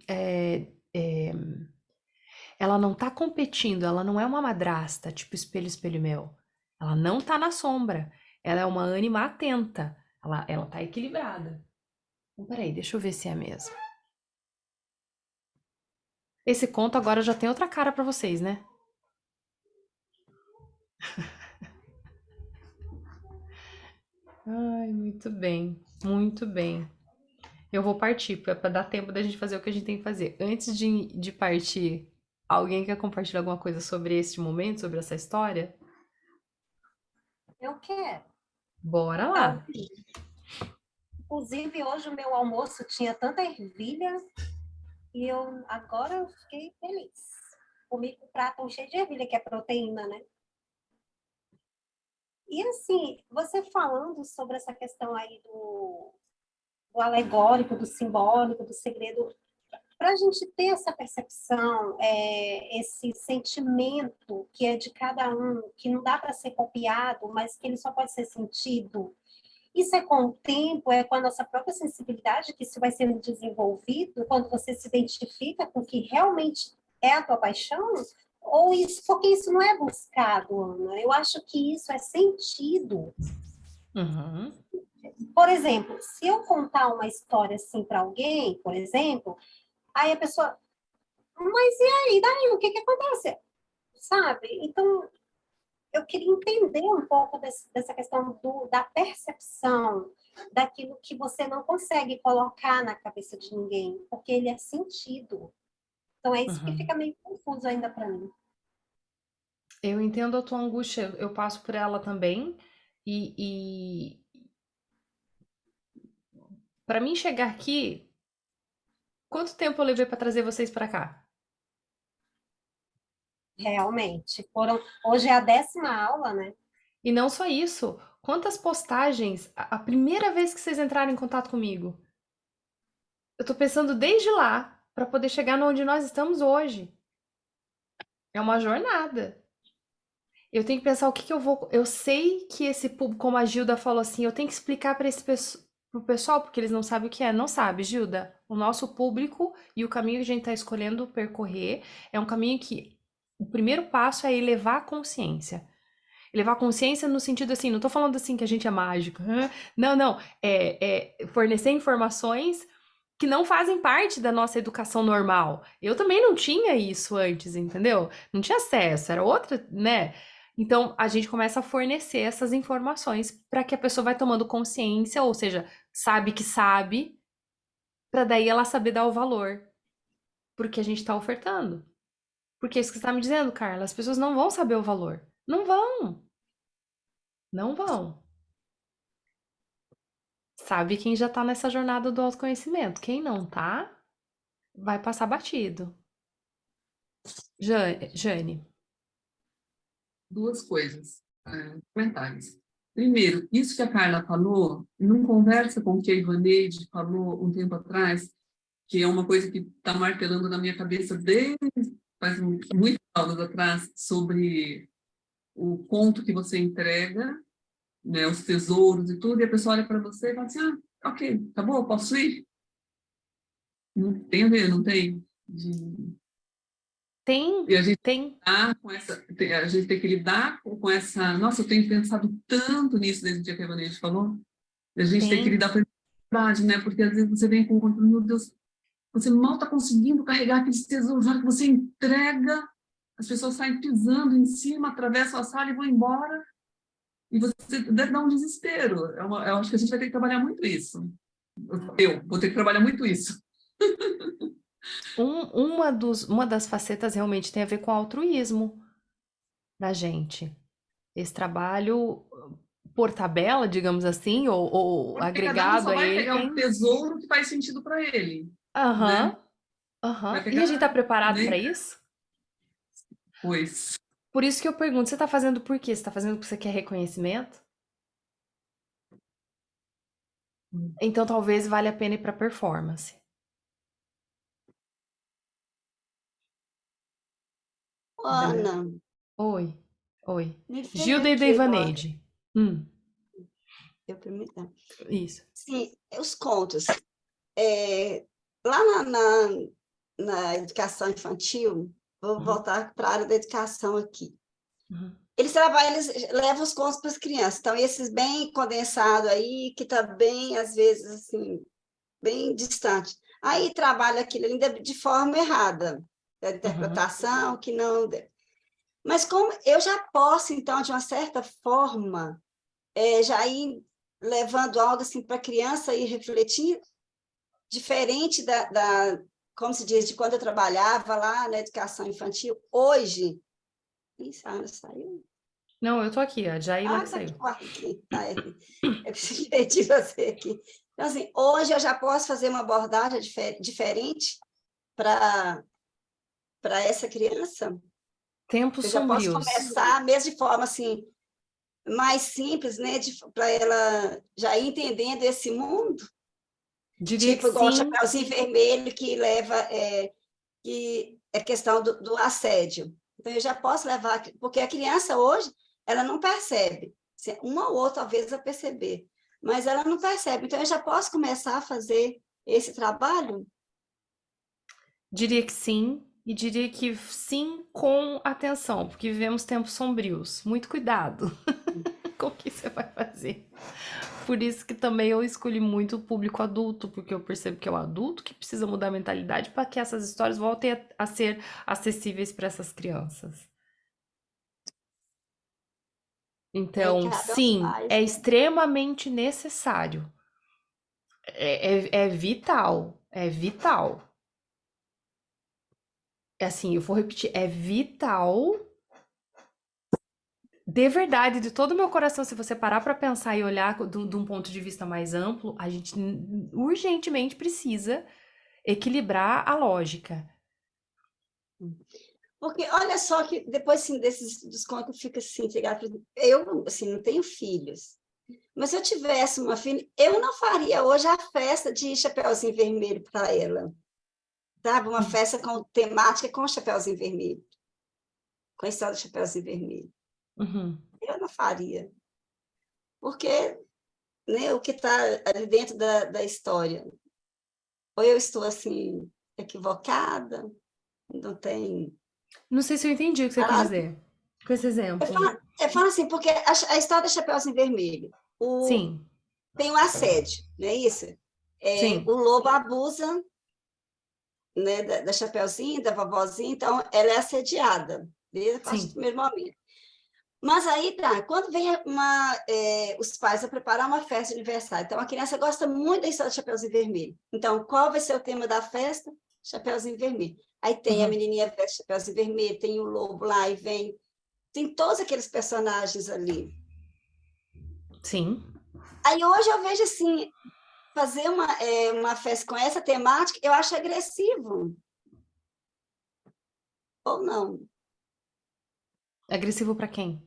ela não tá competindo, ela não é uma madrasta, tipo espelho, espelho meu. Ela não tá na sombra, ela é uma ânima atenta, ela tá equilibrada. Então, peraí, deixa eu ver se é mesmo. Esse conto agora já tem outra cara pra vocês, né? Ai, muito bem, muito bem. Eu vou partir, para dar tempo da gente fazer o que a gente tem que fazer. Antes de partir, alguém quer compartilhar alguma coisa sobre esse momento, sobre essa história? Eu quero. Bora lá. Inclusive, hoje o meu almoço tinha tanta ervilha e agora eu fiquei feliz. Comi com um prato cheio de ervilha, que é proteína, né? E assim, você falando sobre essa questão aí do alegórico, do simbólico, do segredo, para a gente ter essa percepção, esse sentimento que é de cada um, que não dá para ser copiado, mas que ele só pode ser sentido. Isso é com o tempo, é com a nossa própria sensibilidade que isso vai sendo desenvolvido, quando você se identifica com o que realmente é a tua paixão, ou isso, porque isso não é buscado, Ana. Eu acho que isso é sentido. Uhum. Por exemplo, se eu contar uma história assim para alguém, por exemplo, aí a pessoa, mas e aí, daí, o que acontece? Sabe? Então, eu queria entender um pouco dessa questão da percepção, daquilo que você não consegue colocar na cabeça de ninguém, porque ele é sentido. Então é isso que Uhum. fica meio confuso ainda para mim. Eu entendo a tua angústia, eu passo por ela também. E para mim chegar aqui, quanto tempo eu levei para trazer vocês para cá? Realmente. Hoje é a 10ª aula, né? E não só isso, quantas postagens, a primeira vez que vocês entraram em contato comigo, eu tô pensando desde lá para poder chegar onde nós estamos hoje. É uma jornada. Eu tenho que pensar o que que eu vou. Eu sei que esse público, como a Gilda falou assim, eu tenho que explicar para pro pessoal, porque eles não sabem o que é. Não sabe, Gilda? O nosso público e o caminho que a gente está escolhendo percorrer é um caminho que o primeiro passo é elevar a consciência. Elevar a consciência no sentido assim, não tô falando assim que a gente é mágico. Não, não. É fornecer informações que não fazem parte da nossa educação normal. Eu também não tinha isso antes, entendeu? Não tinha acesso, era outra, né? Então, a gente começa a fornecer essas informações para que a pessoa vai tomando consciência, ou seja, sabe que sabe, para daí ela saber dar o valor porque a gente está ofertando. Porque é isso que você está me dizendo, Carla, as pessoas não vão saber o valor. Não vão. Não vão. Sabe quem já tá nessa jornada do autoconhecimento. Quem não tá, vai passar batido. Jane. Duas coisas, comentários. Primeiro, isso que a Carla falou, não conversa com o que a Ivaneide falou um tempo atrás, que é uma coisa que está martelando na minha cabeça desde faz muitas aulas atrás, sobre o conto que você entrega, né, os tesouros e tudo, e a pessoa olha para você e fala assim, ok, acabou, posso ir? Não tem a ver, não tem? Tem, E a gente tem. A gente tem que lidar com essa... Nossa, eu tenho pensado tanto nisso desde o dia que a Ivaneide falou. A gente tem que lidar com a verdade, né? Porque às vezes você vem com o conteúdo, meu Deus, você mal está conseguindo carregar aqueles tesouros, na hora que você entrega, as pessoas saem pisando em cima, atravessam a sala e vão embora. E você deve dar um desespero. Eu acho que a gente vai ter que trabalhar muito isso. Eu vou ter que trabalhar muito isso. Uma das facetas realmente tem a ver com altruísmo da gente. Esse trabalho por tabela, digamos assim, ou Porque agregado cada um só a vai ele. pegar um tesouro que faz sentido para ele. Aham. Né? Aham. E a gente tá preparado para isso? Pois. Por isso que eu pergunto, você tá fazendo por quê? Você tá fazendo porque você quer reconhecimento? Então talvez valha a pena ir para performance. Ana, Oi. me veio Gilda e aqui agora. Deivaneide. Eu permito. Isso. Sim, os contos. Lá na educação infantil, vou voltar para a área da educação aqui. Eles levam os contos para as crianças. Então, esses bem condensados aí, que está bem, às vezes, assim, bem distante. Aí trabalha aquilo ainda de forma errada, da interpretação, que não... Mas como eu já posso, então, de uma certa forma, já ir levando algo assim para a criança e refletir, diferente como se diz, de quando eu trabalhava lá na educação infantil, hoje... Isso, a Ana saiu? Não, eu tô aqui, a Jaila que saiu. Aqui. Eu precisei de você aqui. Então, assim, hoje eu já posso fazer uma abordagem diferente para essa criança? Tempos eu já posso sombrios. começar, mesmo de forma assim, mais simples, né? Para ela já ir entendendo esse mundo. Diria tipo, que igual o sim. Chapeuzinho Vermelho, que leva... que é questão do assédio. Então, eu já posso levar... Porque a criança hoje, ela não percebe. Uma ou outra, talvez, vai perceber. Mas ela não percebe. Então, eu já posso começar a fazer esse trabalho? Diria que sim. E diria que sim com atenção, porque vivemos tempos sombrios. Muito cuidado com o que você vai fazer. Por isso que também eu escolhi muito o público adulto, porque eu percebo que é o adulto que precisa mudar a mentalidade para que essas histórias voltem a ser acessíveis para essas crianças. Então, sim, é extremamente necessário. É vital, é vital. é assim, eu vou repetir, é vital, de verdade, de todo o meu coração, se você parar para pensar e olhar de um ponto de vista mais amplo, a gente urgentemente precisa equilibrar a lógica. Porque olha só que depois assim, desses descontos fica assim, eu assim, não tenho filhos, mas se eu tivesse uma filha, eu não faria hoje a festa de Chapeuzinho Vermelho para ela, sabe? Uma festa com temática com Chapeuzinho Vermelho, com a história do Chapeuzinho Vermelho. Uhum. Eu não faria, porque né, o que está ali dentro da história, ou eu estou assim equivocada, não tem. Não sei se eu entendi o que você quis dizer com esse exemplo. Eu falo assim, porque a história do Chapeuzinho Vermelho, Sim, tem um assédio, não é isso? sim. O lobo abusa, né, da Chapeuzinho, da vovozinha, então ela é assediada, desde a partir do primeiro momento. Mas aí tá, quando vem os pais a preparar uma festa de aniversário, então a criança gosta muito da história do Chapeuzinho Vermelho. Então, qual vai ser o tema da festa? Chapeuzinho Vermelho. Aí tem a menininha veste Chapeuzinho Vermelho, tem o lobo lá e vem, tem todos aqueles personagens ali. Sim. Aí hoje eu vejo assim, fazer uma festa com essa temática, eu acho agressivo. Ou não? Agressivo para quem?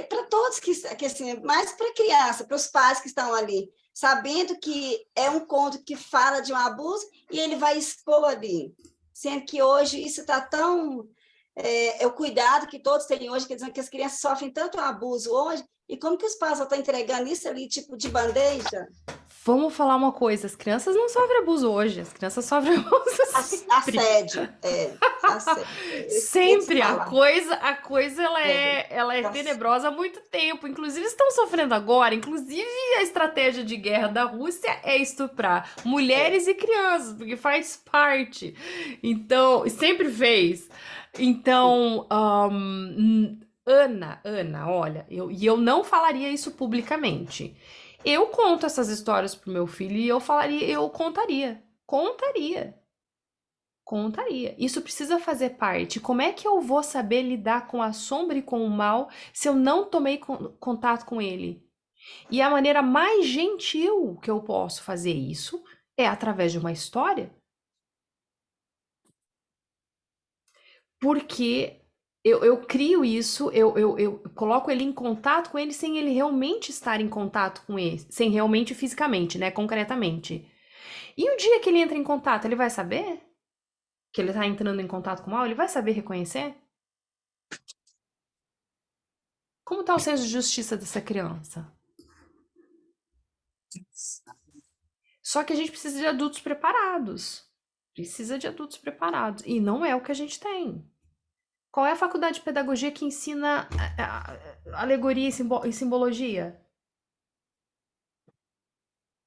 Para todos que assim, mais para a criança, para os pais que estão ali, sabendo que é um conto que fala de um abuso e ele vai expor ali, sendo que hoje isso está tão o cuidado que todos têm hoje, quer dizer que as crianças sofrem tanto abuso hoje, e como que os pais estão entregando isso ali, tipo, de bandeja? Vamos falar uma coisa, as crianças não sofrem abuso hoje, as crianças sofrem abuso sempre. Assédio, assédio. Sempre, a coisa ela é tenebrosa há muito tempo, inclusive estão sofrendo agora, inclusive a estratégia de guerra da Rússia é estuprar mulheres e crianças, porque faz parte, então, sempre fez. Então, Ana, olha, eu não falaria isso publicamente. Eu conto essas histórias pro meu filho e eu contaria. Isso precisa fazer parte. Como é que eu vou saber lidar com a sombra e com o mal se eu não tomei contato com ele? E a maneira mais gentil que eu posso fazer isso é através de uma história. Porque eu crio isso, eu coloco ele em contato com ele sem ele realmente estar em contato com ele, sem realmente fisicamente, né, concretamente. E o dia que ele entra em contato, ele vai saber que ele está entrando em contato com o mal? Ele vai saber reconhecer? Como está o senso de justiça dessa criança? Só que a gente precisa de adultos preparados. E não é o que a gente tem. Qual é a faculdade de pedagogia que ensina alegoria e simbologia?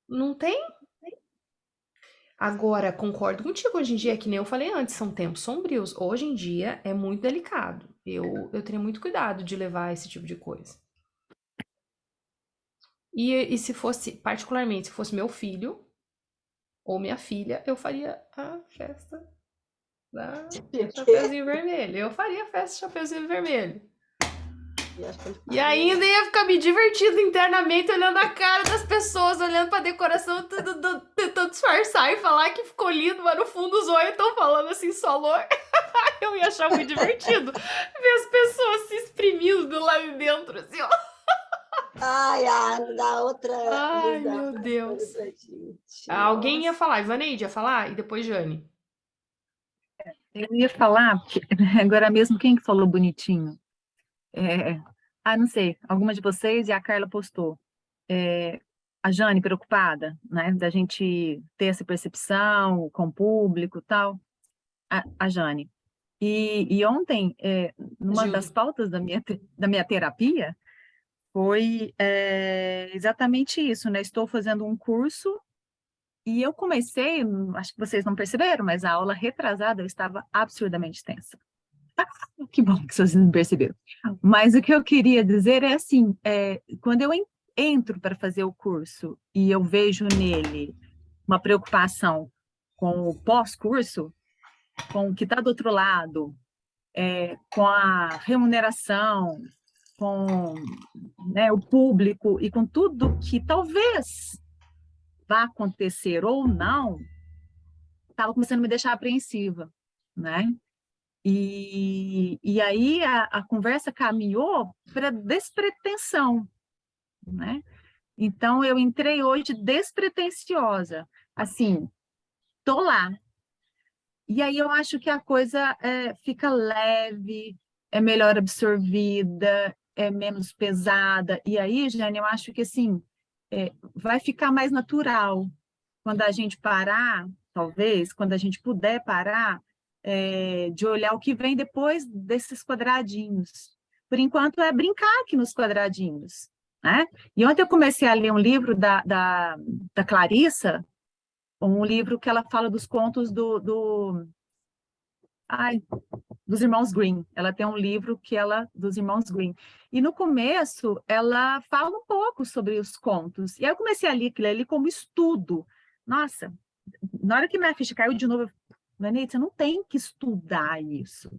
Não tem? Agora, concordo contigo, hoje em dia, que nem eu falei antes, são tempos sombrios. Hoje em dia é muito delicado. Eu teria muito cuidado de levar esse tipo de coisa. E se fosse, particularmente, se fosse meu filho ou minha filha, eu faria a festa da Chapeuzinho Vermelho. Eu faria a festa Chapeuzinho Vermelho. E ainda ia ficar me divertindo internamente, olhando a cara das pessoas, olhando pra decoração, tentando disfarçar e falar que ficou lindo, mas no fundo os olhos estão falando assim, só lor. Eu ia achar muito divertido ver as pessoas se exprimindo do lado de dentro, assim, ó. Ai, dá outra. Ai, meu Deus. Alguém ia falar, Ivaneide ia falar, e depois Jane. Eu ia falar, agora mesmo, quem que falou bonitinho? Não sei, alguma de vocês, e a Carla postou. A Jane preocupada, né, da gente ter essa percepção com o público e tal. A Jane. E ontem, numa das pautas da minha terapia, foi exatamente isso, né? Estou fazendo um curso e eu comecei, acho que vocês não perceberam, mas a aula retrasada eu estava absurdamente tensa. Que bom que vocês não perceberam. Mas o que eu queria dizer é assim, quando eu entro para fazer o curso e eu vejo nele uma preocupação com o pós-curso, com o que está do outro lado, com a remuneração, com, né, o público e com tudo que talvez vá acontecer ou não, estava começando a me deixar apreensiva, né? E aí a conversa caminhou para despretensão, né? Então eu entrei hoje despretensiosa, assim, tô lá. E aí eu acho que a coisa fica leve, é melhor absorvida, é menos pesada. E aí, Jane, eu acho que assim vai ficar mais natural quando a gente parar, talvez, quando a gente puder parar, de olhar o que vem depois desses quadradinhos. Por enquanto, é brincar aqui nos quadradinhos, né? E ontem eu comecei a ler um livro da Clarissa, um livro que ela fala dos contos dos irmãos Grimm. Ela tem um livro dos irmãos Grimm. E no começo, ela fala um pouco sobre os contos. E aí eu comecei a ler aquilo ali como estudo. Nossa, na hora que minha ficha caiu de novo, Vanessa, você não tem que estudar isso,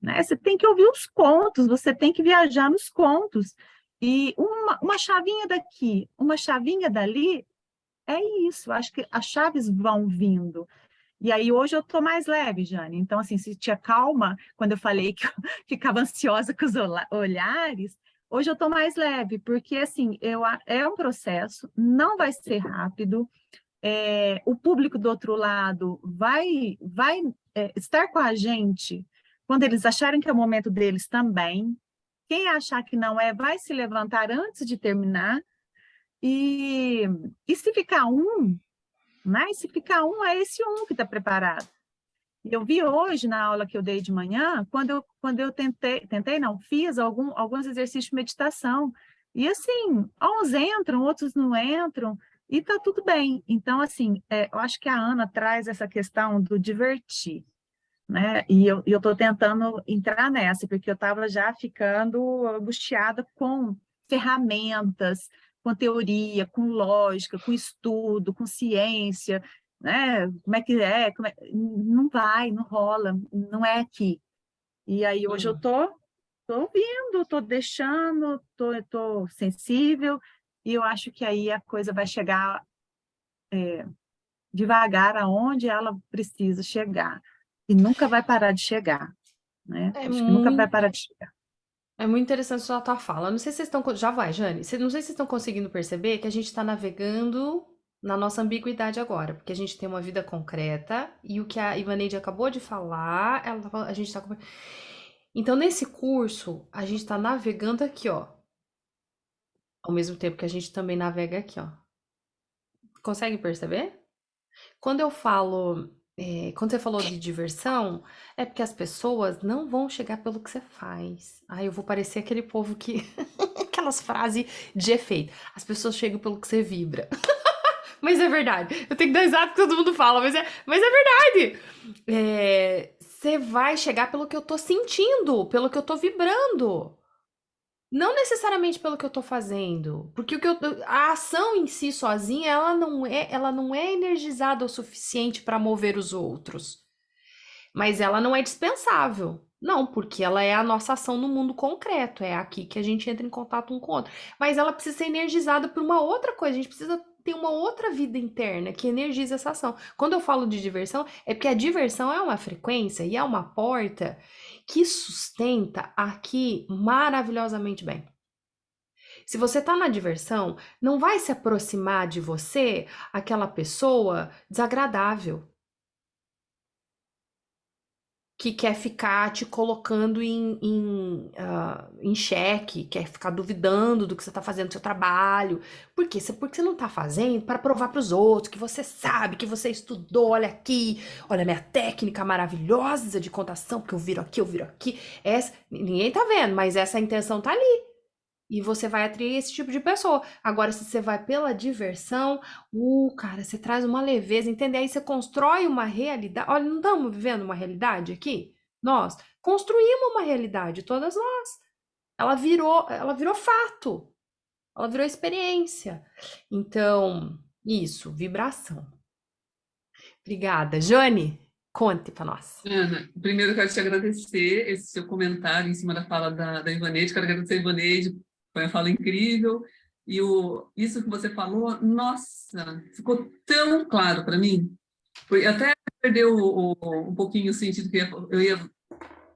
né? Você tem que ouvir os contos, você tem que viajar nos contos. E uma chavinha daqui, uma chavinha dali, é isso. Acho que as chaves vão vindo. E aí hoje eu estou mais leve, Jane. Então, assim, se tinha calma, quando eu falei que eu ficava ansiosa com os olhares, hoje eu estou mais leve, porque, assim, é um processo, não vai ser rápido, o público do outro lado vai estar com a gente quando eles acharem que é o momento deles também. Quem achar que não vai se levantar antes de terminar. E se ficar né? Se ficar é esse que está preparado. Eu vi hoje, na aula que eu dei de manhã, quando eu fiz alguns exercícios de meditação. E assim, uns entram, outros não entram, e está tudo bem. Então, assim, eu acho que a Ana traz essa questão do divertir, né? E eu estou tentando entrar nessa, porque eu estava já ficando angustiada com ferramentas, com teoria, com lógica, com estudo, com ciência, né? Como é que é? Não vai, não rola, não é aqui. E aí hoje eu estou ouvindo, estou deixando, estou sensível, e eu acho que aí a coisa vai chegar devagar aonde ela precisa chegar. E nunca vai parar de chegar, né? Acho que nunca vai parar de chegar. É muito interessante a tua fala. Não sei se vocês estão. Já vai, Jane. Não sei se vocês estão conseguindo perceber que a gente está navegando na nossa ambiguidade agora, porque a gente tem uma vida concreta e o que a Ivaneide acabou de falar, a gente está. Então, nesse curso, a gente está navegando aqui, ó. Ao mesmo tempo que a gente também navega aqui, ó. Consegue perceber? Quando eu falo. Quando você falou de diversão, é porque as pessoas não vão chegar pelo que você faz. Eu vou parecer aquele povo que. Aquelas frases de efeito. As pessoas chegam pelo que você vibra. Mas é verdade. Eu tenho que dar exato que todo mundo fala, mas é verdade. Você vai chegar pelo que eu tô sentindo, pelo que eu tô vibrando. Não necessariamente pelo que eu tô fazendo. Porque a ação em si sozinha, ela não é energizada o suficiente para mover os outros. Mas ela não é dispensável. Não, porque ela é a nossa ação no mundo concreto. É aqui que a gente entra em contato um com o outro. Mas ela precisa ser energizada por uma outra coisa. A gente precisa ter uma outra vida interna que energiza essa ação. Quando eu falo de diversão, é porque a diversão é uma frequência e é uma porta que sustenta aqui maravilhosamente bem. Se você tá na diversão, não vai se aproximar de você aquela pessoa desagradável que quer ficar te colocando em xeque, quer ficar duvidando do que você está fazendo no seu trabalho. Por quê? Porque você não está fazendo para provar para os outros que você sabe, que você estudou, olha aqui, olha a minha técnica maravilhosa de contação, porque eu viro aqui. Ninguém tá vendo, mas essa intenção tá ali. E você vai atrair esse tipo de pessoa. Agora, se você vai pela diversão, cara, você traz uma leveza, entende? Aí você constrói uma realidade. Olha, não estamos vivendo uma realidade aqui? Nós construímos uma realidade, todas nós. Ela virou fato. Ela virou experiência. Então, isso, vibração. Obrigada. Jane, conte para nós. Ana, primeiro eu quero te agradecer esse seu comentário em cima da fala da Ivaneide. Quero agradecer a Ivaneide, foi uma fala incrível. E isso que você falou, nossa, ficou tão claro para mim. Até perdeu um pouquinho o sentido que eu ia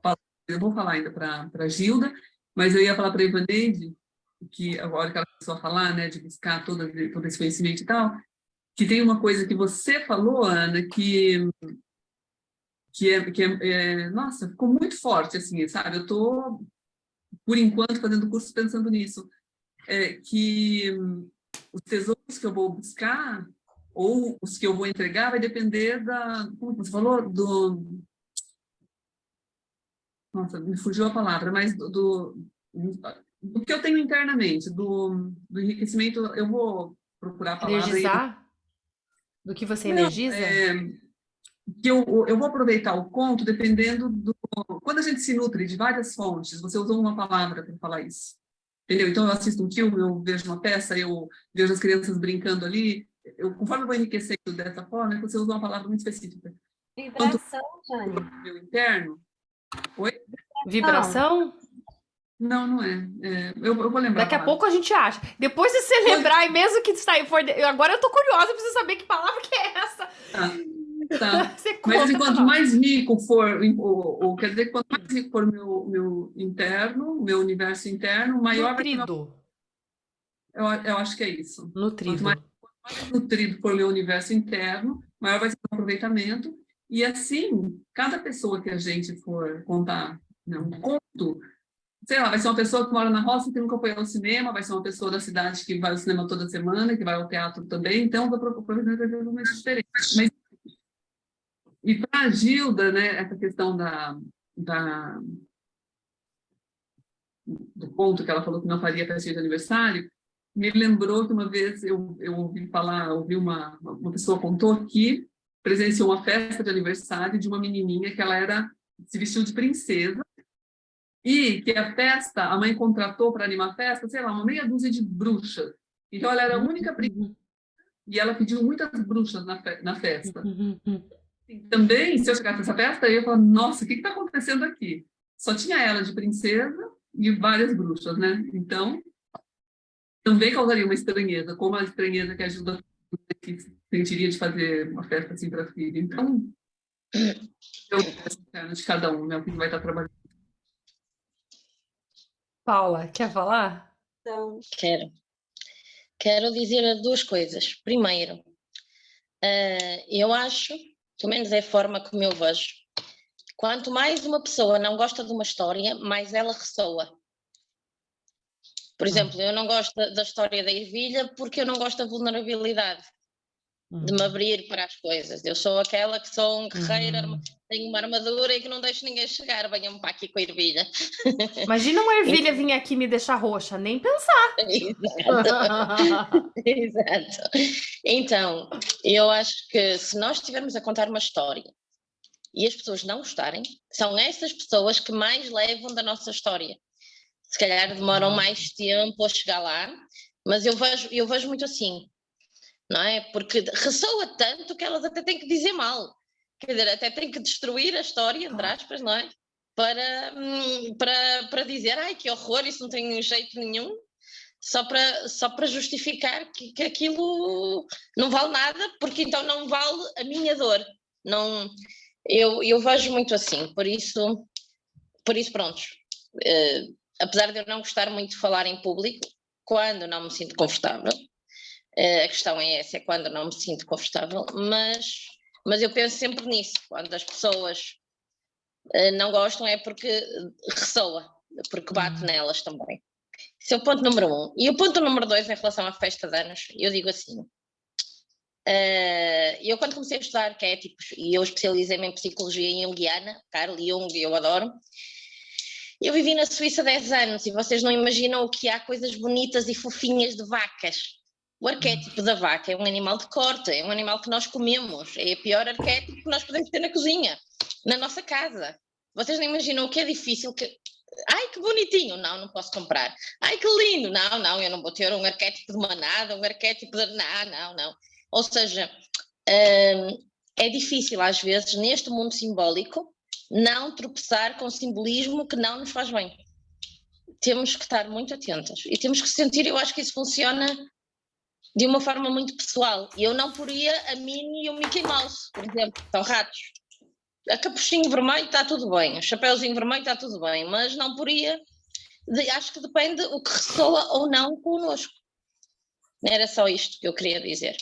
falar. Eu vou falar ainda para a Gilda, mas eu ia falar para a Ivaneide, que agora que ela começou a falar, né, de buscar todo esse conhecimento e tal, que tem uma coisa que você falou, Ana, nossa, ficou muito forte, assim, sabe? Eu estou, por enquanto, fazendo curso pensando nisso, que os tesouros que eu vou buscar ou os que eu vou entregar vai depender como você falou, nossa, me fugiu a palavra, mas do que eu tenho internamente, do enriquecimento, eu vou procurar a palavra. Energizar? Do que você Não, energiza? Que eu vou aproveitar o conto dependendo quando a gente se nutre de várias fontes, você usou uma palavra para falar isso, entendeu? Então eu assisto um filme, eu vejo uma peça, eu vejo as crianças brincando ali, conforme eu vou enriquecendo dessa forma, você usa uma palavra muito específica. Vibração, Jane. Meu interno. Oi? Vibração? Não, não é. Eu vou lembrar. Daqui a pouco a gente acha. Depois de você lembrar, e mesmo que sair for. Agora eu tô curiosa, preciso saber que palavra que é essa. Tá. Você Mas conta quanto pra nós. mais rico for, quer dizer que quanto mais rico for meu interno, meu universo interno, maior vai ser Nutrido. eu acho que é isso. Nutrido. Quanto mais nutrido for meu universo interno, maior vai ser o aproveitamento. E assim, cada pessoa que a gente for contar, né, um conto, sei lá, vai ser uma pessoa que mora na roça que nunca foi ao cinema, vai ser uma pessoa da cidade que vai ao cinema toda semana, que vai ao teatro também, então o aproveitamento vai ser totalmente diferente. E para a Gilda, né, essa questão do ponto que ela falou que não faria festinha de aniversário, me lembrou que uma vez eu ouvi uma pessoa contou que presenciou uma festa de aniversário de uma menininha que ela se vestiu de princesa e que a festa, a mãe contratou para animar a festa, sei lá, uma meia dúzia de bruxas. Então ela era a única princesa e ela pediu muitas bruxas na festa. Também, se eu chegasse nessa festa, eu ia falar, nossa, o que está acontecendo aqui? Só tinha ela de princesa e várias bruxas, né? Então, também causaria uma estranheza, como a estranheza que ajuda que sentiria de fazer uma festa assim para a filha. Então, eu de cada um, né? O que vai estar trabalhando. Paula, quer falar? Então, Quero dizer duas coisas. Primeiro, eu acho, pelo menos é a forma como eu vejo, quanto mais uma pessoa não gosta de uma história, mais ela ressoa. Por exemplo, eu não gosto da história da ervilha porque eu não gosto da vulnerabilidade, de me abrir para as coisas. Eu sou aquela que sou um guerreiro, tenho uma armadura e que não deixo ninguém chegar, venham para aqui com a ervilha. Imagina uma ervilha vir aqui me deixar roxa, nem pensar. Exato. Exato. Então, eu acho que se nós estivermos a contar uma história e as pessoas não gostarem, são essas pessoas que mais levam da nossa história. Se calhar demoram mais tempo a chegar lá, mas eu vejo muito assim, não é? Porque ressoa tanto que elas até têm que dizer mal. Quer dizer, até têm que destruir a história, entre aspas, não é? Para dizer, ai, que horror, isso não tem jeito nenhum, só para justificar que aquilo não vale nada, porque então não vale a minha dor. Não, eu vejo muito assim, por isso pronto. Apesar de eu não gostar muito de falar em público, quando não me sinto confortável, a questão é essa, é quando não me sinto confortável, mas eu penso sempre nisso, quando as pessoas não gostam é porque ressoa, porque bate nelas também. Esse é o ponto número 1. E o ponto número 2 em relação à festa de anos, eu digo assim, eu quando comecei a estudar arquétipos, e eu especializei-me em psicologia junguiana, Carl Jung, eu adoro, eu vivi na Suíça 10 anos e vocês não imaginam o que há coisas bonitas e fofinhas de vacas. O arquétipo da vaca é um animal de corte, é um animal que nós comemos, é o pior arquétipo que nós podemos ter na cozinha, na nossa casa. Vocês não imaginam o que é difícil que... Ai, que bonitinho! Não posso comprar. Ai, que lindo! Não, eu não vou ter um arquétipo de manada, um arquétipo de... Não. Ou seja, é difícil às vezes neste mundo simbólico não tropeçar com simbolismo que não nos faz bem. Temos que estar muito atentas e temos que sentir, eu acho que isso funciona de uma forma muito pessoal. E eu não poria a Minnie e o Mickey Mouse, por exemplo, são ratos. A capuchinho vermelho está tudo bem, o chapéuzinho vermelho está tudo bem, mas não poria, acho que depende o que ressoa ou não connosco. Era só isto que eu queria dizer.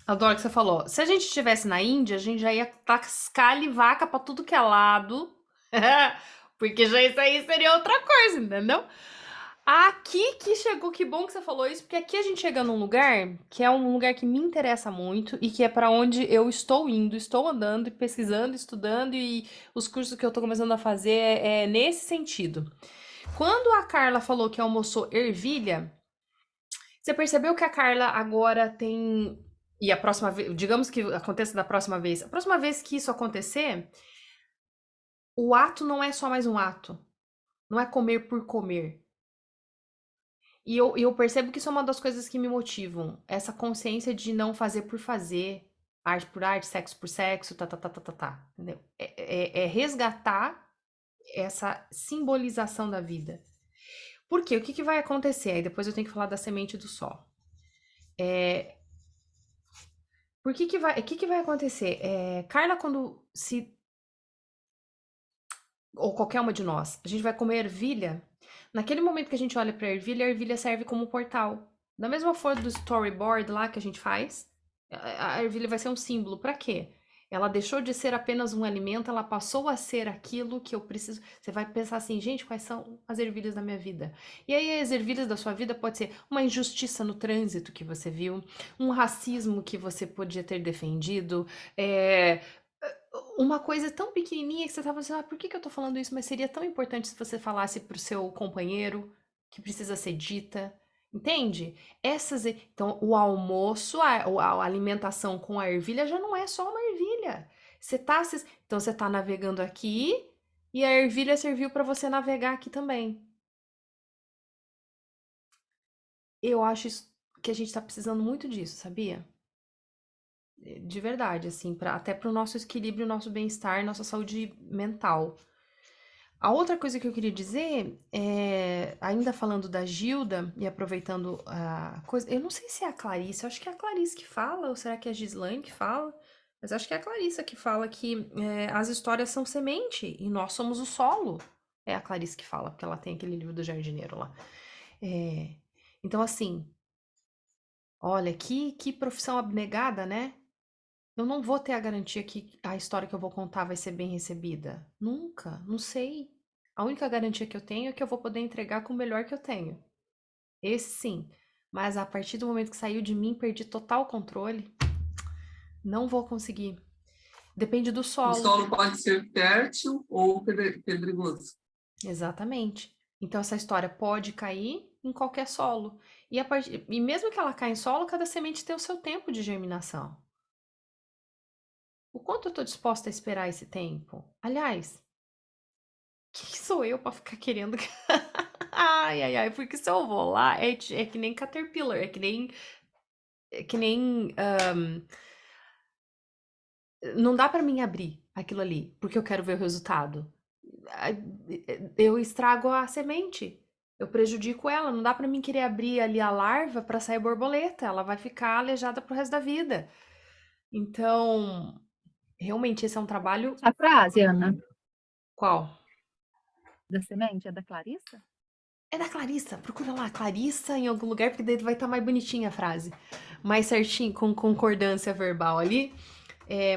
Adoro o que você falou. Se a gente estivesse na Índia, a gente já ia tascar vaca pra tudo que é lado. Porque já isso aí seria outra coisa, entendeu? Aqui que chegou, que bom que você falou isso, porque aqui a gente chega num lugar que é um lugar que me interessa muito e que é pra onde eu estou indo, estou andando, pesquisando, estudando e os cursos que eu tô começando a fazer é nesse sentido. Quando a Carla falou que almoçou ervilha, você percebeu que a Carla agora tem... E a próxima vez, digamos que aconteça da próxima vez. A próxima vez que isso acontecer, o ato não é só mais um ato. Não é comer por comer. E eu percebo que isso é uma das coisas que me motivam. Essa consciência de não fazer por fazer. Arte por arte, sexo por sexo, tá. Entendeu? É resgatar essa simbolização da vida. Por quê? O que vai acontecer? Aí depois eu tenho que falar da semente do sol. O que vai acontecer? Carla, quando se... Ou qualquer uma de nós, a gente vai comer ervilha. Naquele momento que a gente olha para a ervilha serve como portal. Da mesma forma do storyboard lá que a gente faz, a ervilha vai ser um símbolo. Para quê? Ela deixou de ser apenas um alimento, ela passou a ser aquilo que eu preciso. Você vai pensar assim, gente, quais são as ervilhas da minha vida? E aí as ervilhas da sua vida pode ser uma injustiça no trânsito que você viu, um racismo que você podia ter defendido, uma coisa tão pequenininha que você tava assim, por que eu tô falando isso? Mas seria tão importante se você falasse pro seu companheiro que precisa ser dita. Entende? Então, o almoço, a alimentação com a ervilha já não é só uma ervilha. Então, você tá navegando aqui e a ervilha serviu para você navegar aqui também. Eu acho que a gente tá precisando muito disso, sabia? De verdade, assim, até pro nosso equilíbrio, nosso bem-estar, nossa saúde mental. A outra coisa que eu queria dizer ainda falando da Gilda e aproveitando a coisa, eu não sei se é a Clarice, eu acho que é a Clarice que fala, ou será que é a Gislaine que fala? Mas acho que é a Clarissa que fala que as histórias são semente e nós somos o solo. É a Clarice que fala, porque ela tem aquele livro do jardineiro lá. Então, assim, olha, que profissão abnegada, né? Eu não vou ter a garantia que a história que eu vou contar vai ser bem recebida. Nunca, não sei. A única garantia que eu tenho é que eu vou poder entregar com o melhor que eu tenho. Esse sim. Mas a partir do momento que saiu de mim, perdi total controle. Não vou conseguir. Depende do O solo. solo pode ser fértil ou pedregoso. Exatamente. Então essa história pode cair em qualquer solo. E mesmo que ela caia em solo, cada semente tem o seu tempo de germinação. O quanto eu tô disposta a esperar esse tempo? Aliás, quem sou eu pra ficar querendo... Ai, porque se eu vou lá, é que nem Caterpillar, é que nem não dá pra mim abrir aquilo ali, porque eu quero ver o resultado. Eu estrago a semente, eu prejudico ela, não dá pra mim querer abrir ali a larva pra sair borboleta, ela vai ficar aleijada pro resto da vida. Então, realmente esse é um trabalho... A frase, Ana, Qual? da semente, é da Clarissa? É da Clarissa, procura lá, Clarissa em algum lugar, porque daí vai estar mais bonitinha a frase. Mais certinho, com concordância verbal ali.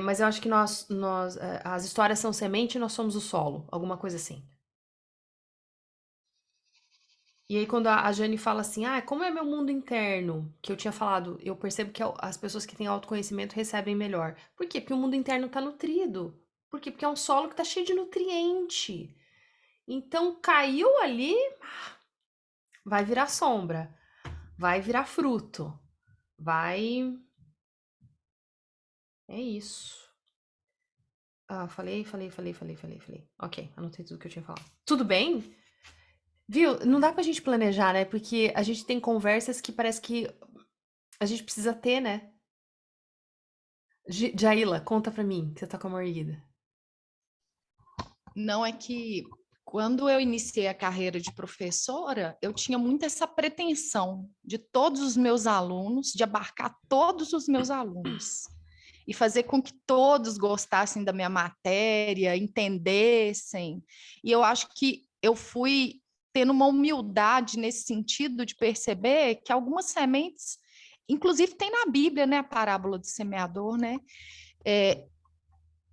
Mas eu acho que as histórias são semente e nós somos o solo, alguma coisa assim. E aí quando a Jane fala assim, como é meu mundo interno? Que eu tinha falado, eu percebo que as pessoas que têm autoconhecimento recebem melhor. Por quê? Porque o mundo interno tá nutrido. Por quê? Porque é um solo que tá cheio de nutriente. Então caiu ali... vai virar sombra, vai virar fruto, vai... É isso. Falei. Ok, anotei tudo que eu tinha falado. Tudo bem? Viu? Não dá pra gente planejar, né? Porque a gente tem conversas que parece que a gente precisa ter, né? Jaila, conta pra mim, que você tá com a mão erguida. Não é que quando eu iniciei a carreira de professora, eu tinha muito essa pretensão de todos os meus alunos, de abarcar todos os meus alunos e fazer com que todos gostassem da minha matéria, entendessem. E eu acho que eu fui tendo uma humildade nesse sentido de perceber que algumas sementes, inclusive tem na Bíblia, né, a parábola do semeador, né?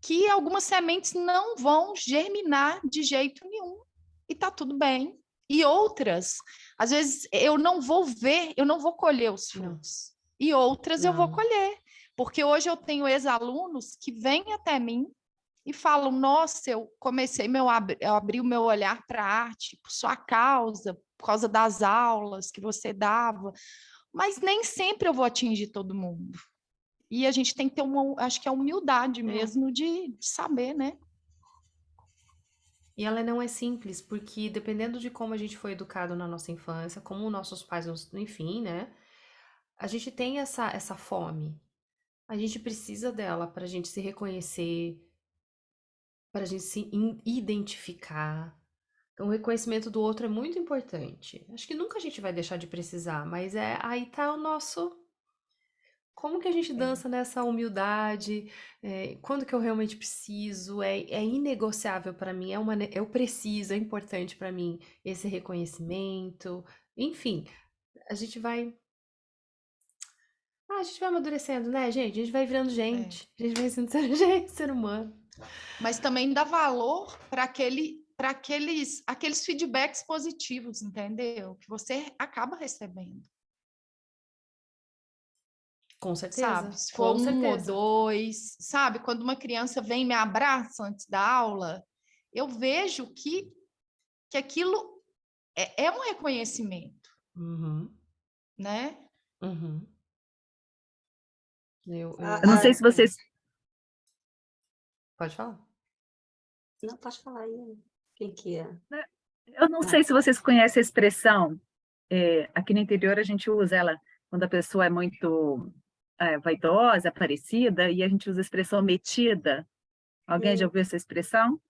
Que algumas sementes não vão germinar de jeito nenhum e tá tudo bem. E outras, às vezes eu não vou ver, eu não vou colher os frutos. E outras eu vou Não. colher, porque hoje eu tenho ex-alunos que vêm até mim e falam: nossa, eu abri o meu olhar para a arte por sua causa, por causa das aulas que você dava, mas nem sempre eu vou atingir todo mundo. E a gente tem que ter acho que a humildade mesmo de saber, né? E ela não é simples, porque dependendo de como a gente foi educado na nossa infância, como nossos pais, enfim, né? A gente tem essa fome. A gente precisa dela para a gente se reconhecer, para a gente se identificar. Então, o reconhecimento do outro é muito importante. Acho que nunca a gente vai deixar de precisar, mas aí tá o nosso. Como que a gente dança nessa humildade? Quando que eu realmente preciso? É inegociável para mim, eu preciso, é importante para mim esse reconhecimento. Enfim, a gente vai. A gente vai amadurecendo, né, gente? A gente vai virando gente. A gente vai sendo gente, ser humano. Mas também dá valor para aqueles feedbacks positivos, entendeu? Que você acaba recebendo. Com certeza. Sabe? Se for Com certeza. ou 2, sabe? Quando uma criança vem e me abraça antes da aula, eu vejo que aquilo é um reconhecimento, Uhum, né? uhum. Eu não sei se vocês... Pode falar. Não, pode falar aí. Quem que é? Eu não sei se vocês conhecem a expressão, aqui no interior a gente usa ela quando a pessoa é muito vaidosa, parecida, e a gente usa a expressão metida. Alguém já ouviu essa expressão?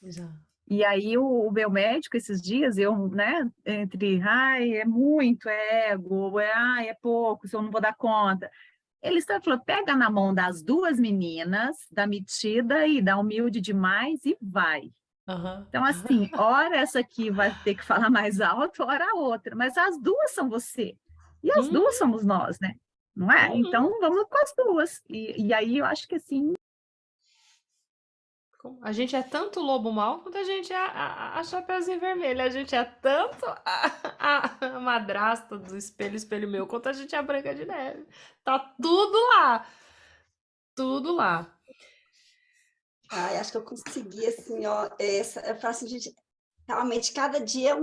Já. E aí o meu médico, esses dias, né, entre, é muito, é ego, é pouco, se eu não vou dar conta. Ele só falou, pega na mão das duas meninas, da metida e da humilde demais, e vai. Uhum. Então, assim, ora essa aqui vai ter que falar mais alto, ora a outra, mas as duas são você. E as duas somos nós, né? Não é? Então, vamos com as duas. E aí, eu acho que, assim... A gente é tanto lobo mau quanto a gente é a Chapeuzinho Vermelho. A gente é tanto a madrasta do espelho meu, quanto a gente é a Branca de Neve. Tá tudo lá. Tudo lá. Ai, acho que eu consegui, assim, ó, eu falo assim, gente, realmente, cada dia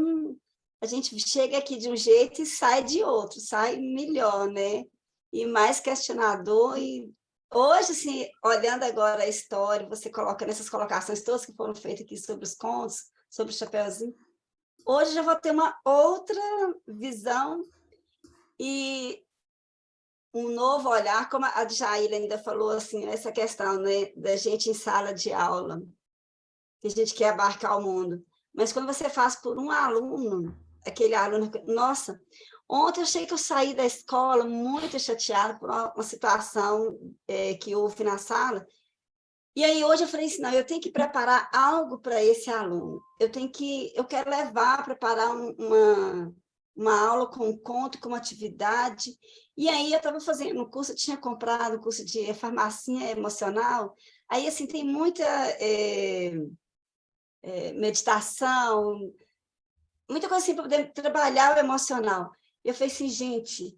a gente chega aqui de um jeito e sai de outro, sai melhor, né? E mais questionador, e hoje, assim, olhando agora a história, você coloca nessas colocações todas que foram feitas aqui sobre os contos, sobre o Chapeuzinho, hoje eu já vou ter uma outra visão e um novo olhar, como a Jaila ainda falou, assim, essa questão, né, da gente em sala de aula, que a gente quer abarcar o mundo. Mas quando você faz por um aluno, aquele aluno... Nossa, ontem eu achei que eu saí da escola muito chateada por uma situação que houve na sala, e aí hoje eu falei assim, não, eu tenho que preparar algo para esse aluno. Eu quero preparar uma aula com um conto, com uma atividade. E aí eu estava fazendo um curso, eu tinha comprado um curso de farmacia emocional. Aí, assim, tem muita meditação, muita coisa assim para poder trabalhar o emocional. Eu falei assim, gente,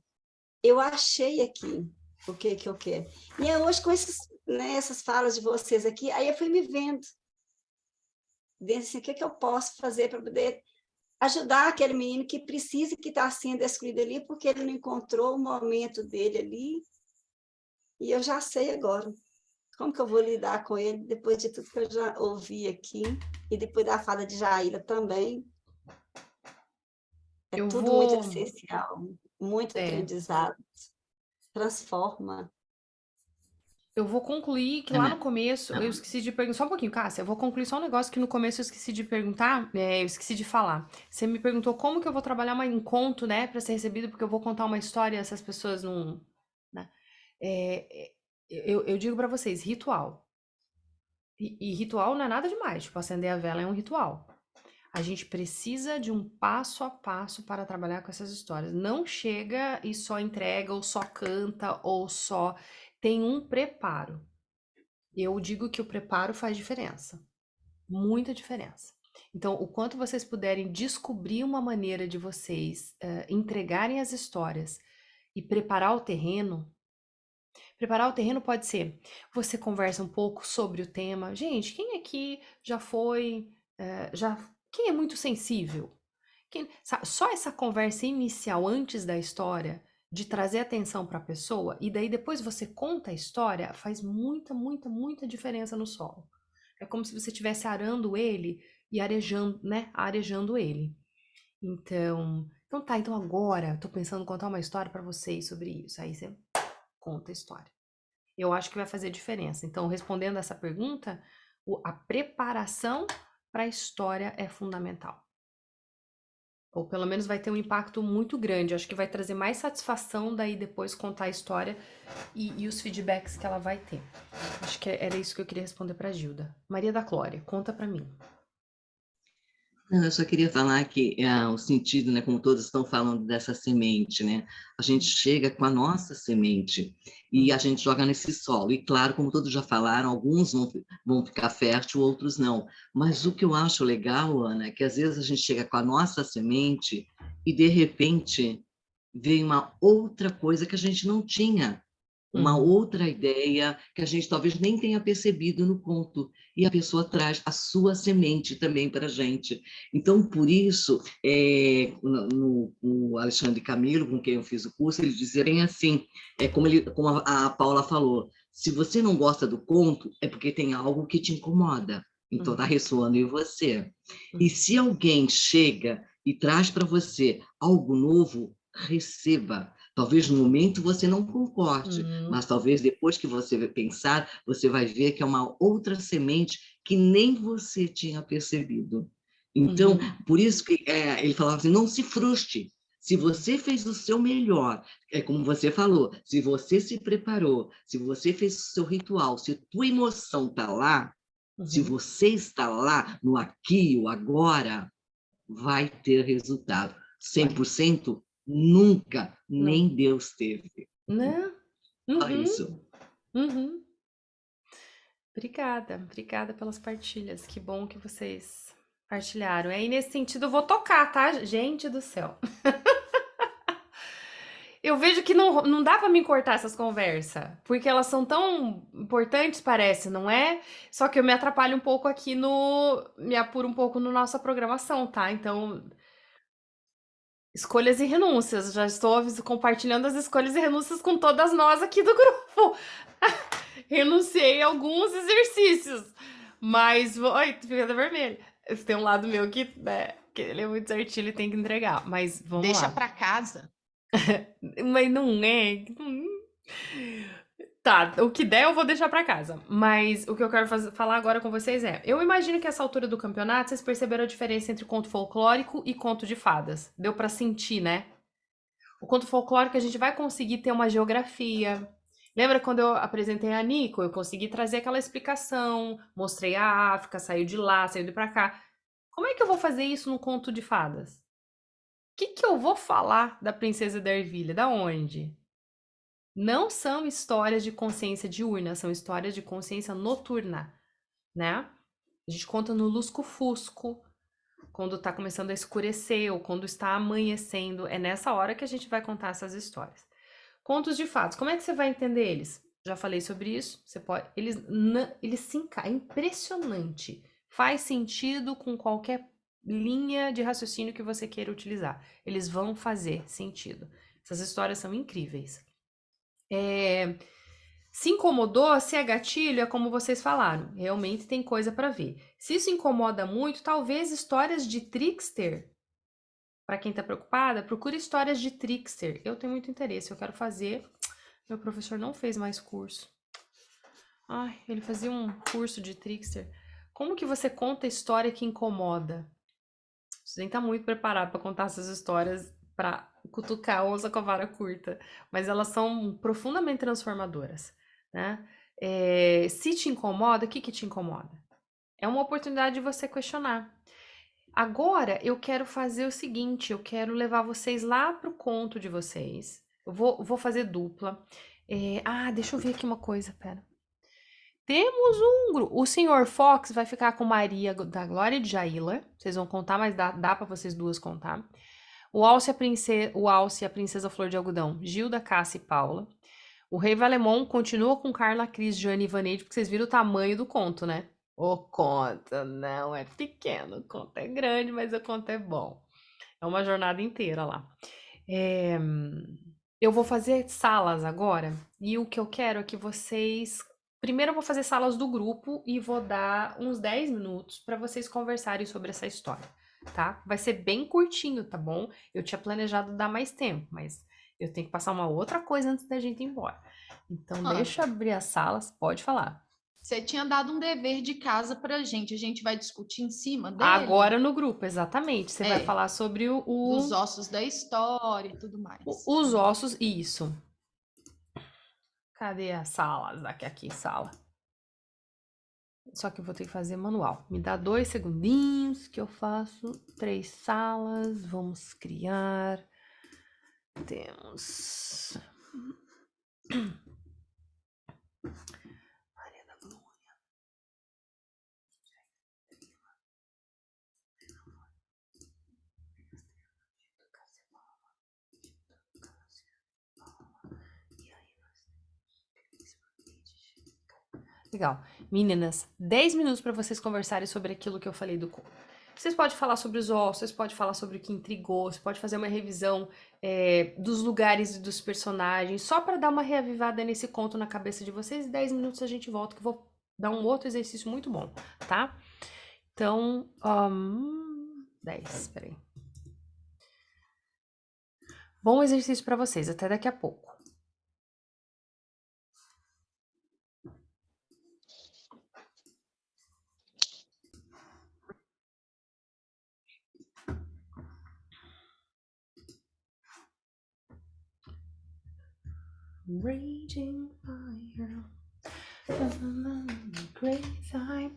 eu achei aqui o que eu quero. E aí, hoje, com essas falas de vocês aqui, aí eu fui me vendo assim, o que eu posso fazer para poder ajudar aquele menino que precisa, que está sendo excluído ali, porque ele não encontrou o momento dele ali, e eu já sei agora como que eu vou lidar com ele, depois de tudo que eu já ouvi aqui, e depois da fala de Jaila também. Tudo muito essencial, muito aprendizado, transforma. Eu vou concluir que lá no começo eu esqueci de perguntar. Só um pouquinho, Cássia. Eu vou concluir só um negócio que no começo eu esqueci de perguntar. Eu esqueci de falar. Você me perguntou como que eu vou trabalhar um conto, né, para ser recebido, porque eu vou contar uma história e essas pessoas não. Né? Eu digo para vocês: ritual. E ritual não é nada demais. Tipo, acender a vela é um ritual. A gente precisa de um passo a passo para trabalhar com essas histórias. Não chega e só entrega, ou só canta, ou só. Tem um preparo. Eu digo que o preparo faz diferença. Muita diferença. Então, o quanto vocês puderem descobrir uma maneira de vocês entregarem as histórias e preparar o terreno. Preparar o terreno pode ser, você conversa um pouco sobre o tema. Gente, quem aqui já foi, quem é muito sensível? Só essa conversa inicial antes da história, de trazer atenção para a pessoa, e daí depois você conta a história, faz muita, muita, muita diferença no solo. É como se você estivesse arando ele e arejando, né? Arejando ele. Então agora eu tô pensando em contar uma história para vocês sobre isso. Aí você conta a história. Eu acho que vai fazer diferença. Então, respondendo essa pergunta, a preparação para a história é fundamental. Ou pelo menos vai ter um impacto muito grande. Acho que vai trazer mais satisfação daí depois contar a história e os feedbacks que ela vai ter. Acho que era isso que eu queria responder para a Gilda. Maria da Glória, conta para mim. Não, eu só queria falar que o sentido, né, como todos estão falando dessa semente, né? A gente chega com a nossa semente e a gente joga nesse solo. E claro, como todos já falaram, alguns vão ficar fértil, outros não. Mas o que eu acho legal, Ana, é que às vezes a gente chega com a nossa semente e de repente vem uma outra coisa que a gente não tinha. Uma outra ideia que a gente talvez nem tenha percebido no conto, e a pessoa traz a sua semente também para a gente. Então, por isso, o Alexandre Camilo, com quem eu fiz o curso, eles dizem assim, como a Paula falou, se você não gosta do conto, é porque tem algo que te incomoda, então está ressoando em você. E se alguém chega e traz para você algo novo, receba. Talvez no momento você não concorde, mas talvez depois que você pensar, você vai ver que é uma outra semente que nem você tinha percebido. Então, por isso que ele falava assim, não se frustre. Se você fez o seu melhor, como você falou, se você se preparou, se você fez o seu ritual, se a tua emoção está lá, se você está lá, no aqui, o agora, vai ter resultado. 100%? Nunca, nem Deus teve. Não. Só isso. Obrigada pelas partilhas. Que bom que vocês partilharam. Aí, nesse sentido, eu vou tocar, tá? Gente do céu. Eu vejo que não dá para me cortar essas conversas, porque elas são tão importantes, parece, não é? Só que eu me atrapalho um pouco aqui me apuro um pouco na nossa programação, tá? Então, escolhas e renúncias. Já estou compartilhando as escolhas e renúncias com todas nós aqui do grupo. Renunciei a alguns exercícios, mas... Oi, fica vermelho. Tem um lado meu que, né, que ele é muito certinho, ele tem que entregar, mas vamos lá. Deixa para casa. Mas não é... Tá, o que der eu vou deixar pra casa. Mas o que eu quero falar agora com vocês é... Eu imagino que essa altura do campeonato vocês perceberam a diferença entre conto folclórico e conto de fadas. Deu pra sentir, né? O conto folclórico a gente vai conseguir ter uma geografia. Lembra quando eu apresentei a Nico? Eu consegui trazer aquela explicação. Mostrei a África, saiu de lá, saiu de pra cá. Como é que eu vou fazer isso no conto de fadas? O que eu vou falar da Princesa da Ervilha? Da onde? Não são histórias de consciência diurna, são histórias de consciência noturna, né? A gente conta no lusco-fusco, quando tá começando a escurecer ou quando está amanhecendo. É nessa hora que a gente vai contar essas histórias. Contos de fadas, como é que você vai entender eles? Já falei sobre isso. Você pode, eles se encaixam. É impressionante. Faz sentido com qualquer linha de raciocínio que você queira utilizar. Eles vão fazer sentido. Essas histórias são incríveis. Se incomodou, se é gatilho, é como vocês falaram. Realmente tem coisa para ver. Se isso incomoda muito, talvez histórias de trickster. Para quem tá preocupada, procure histórias de trickster. Eu tenho muito interesse, eu quero fazer. Meu professor não fez mais curso. Ai, ele fazia um curso de trickster. Como que você conta história que incomoda? Você tem que estar muito preparado para contar essas histórias para cutucar a onça com a vara curta. Mas elas são profundamente transformadoras, né? Se te incomoda, o que que te incomoda? É uma oportunidade de você questionar. Agora eu quero fazer o seguinte, eu quero levar vocês lá pro conto de vocês. Eu vou fazer dupla. Deixa eu ver aqui uma coisa, pera. Temos um grupo. O Sr. Fox vai ficar com Maria da Glória de Jaila. Vocês vão contar, mas dá para vocês duas contar. O Alce e a Princesa Flor de Algodão, Gilda, Cássia e Paula. O Rei Valemon continua com Carla, Cris, Jane e Vaneide, porque vocês viram o tamanho do conto, né? O conto não é pequeno, o conto é grande, mas o conto é bom. É uma jornada inteira lá. Eu vou fazer salas agora, e o que eu quero é que vocês... Primeiro eu vou fazer salas do grupo e vou dar uns 10 minutos para vocês conversarem sobre essa história, tá? Vai ser bem curtinho, tá bom? Eu tinha planejado dar mais tempo, mas eu tenho que passar uma outra coisa antes da gente ir embora. Então, deixa eu abrir as salas, pode falar. Você tinha dado um dever de casa pra gente, a gente vai discutir em cima dele? Agora no grupo, exatamente. Você vai falar sobre os ossos da história e tudo mais. Os ossos, isso. Cadê as salas? Aqui, sala. Só que eu vou ter que fazer manual. Me dá 2 segundinhos que eu faço 3 salas. Vamos criar. Temos... Maria da Glória. Legal. Meninas, 10 minutos para vocês conversarem sobre aquilo que eu falei do conto. Vocês podem falar sobre os ossos, vocês podem falar sobre o que intrigou, você pode fazer uma revisão dos lugares e dos personagens, só para dar uma reavivada nesse conto na cabeça de vocês. E 10 minutos a gente volta, que eu vou dar um outro exercício muito bom, tá? Então, 10, peraí. Bom exercício para vocês, até daqui a pouco. Raging fire, great time.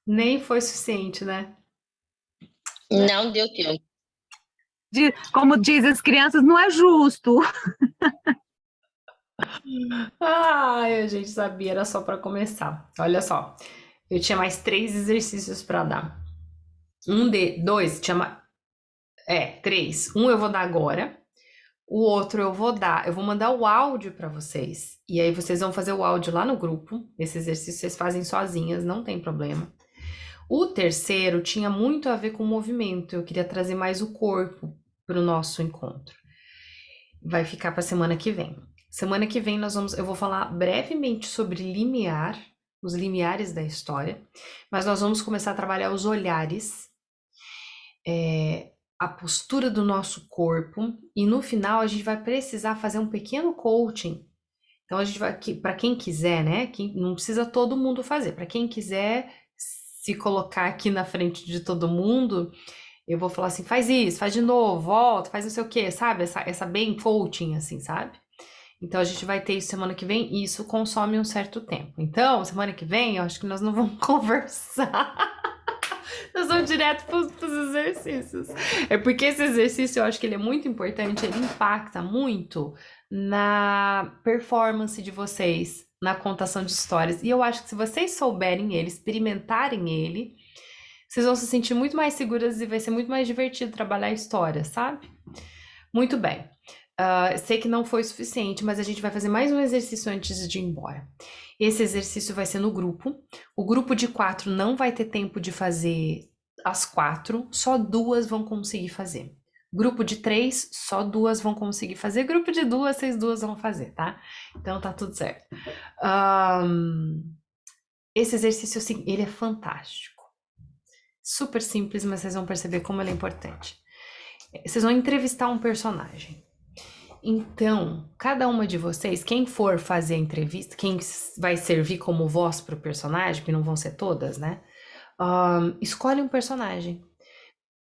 Nem foi suficiente, né? Não deu tempo. Como dizem as crianças, não é justo. A gente sabia, era só para começar. Olha só, eu tinha mais 3 exercícios para dar. 2, tinha 3. Um eu vou dar agora, o outro eu vou mandar o áudio para vocês. E aí vocês vão fazer o áudio lá no grupo. Esse exercício vocês fazem sozinhas, não tem problema. O terceiro tinha muito a ver com o movimento. Eu queria trazer mais o corpo para o nosso encontro. Vai ficar para semana que vem. Semana que vem eu vou falar brevemente sobre limiar, os limiares da história, mas nós vamos começar a trabalhar os olhares, a postura do nosso corpo, e no final a gente vai precisar fazer um pequeno coaching. Então a gente vai, para quem quiser, né? Não precisa todo mundo fazer. Para quem quiser se colocar aqui na frente de todo mundo, eu vou falar assim, faz isso, faz de novo, volta, faz não sei o quê, sabe? Essa bem coaching, assim, sabe? Então, a gente vai ter isso semana que vem, e isso consome um certo tempo. Então, semana que vem, eu acho que nós não vamos conversar. Nós vamos direto para os exercícios. É porque esse exercício eu acho que ele é muito importante, ele impacta muito na performance de vocês, na contação de histórias. E eu acho que se vocês souberem ele, experimentarem ele, vocês vão se sentir muito mais seguras e vai ser muito mais divertido trabalhar a história, sabe? Muito bem. Sei que não foi suficiente, mas a gente vai fazer mais um exercício antes de ir embora. Esse exercício vai ser no grupo. O grupo de 4 não vai ter tempo de fazer as 4, só 2 vão conseguir fazer. Grupo de 3, só 2 vão conseguir fazer. Grupo de 2, vocês 2 vão fazer, tá? Então tá tudo certo. Esse exercício, assim, ele é fantástico. Super simples, mas vocês vão perceber como ele é importante. Vocês vão entrevistar um personagem. Então, cada uma de vocês, quem for fazer a entrevista, quem vai servir como voz para o personagem, que não vão ser todas, né? Escolhe um personagem.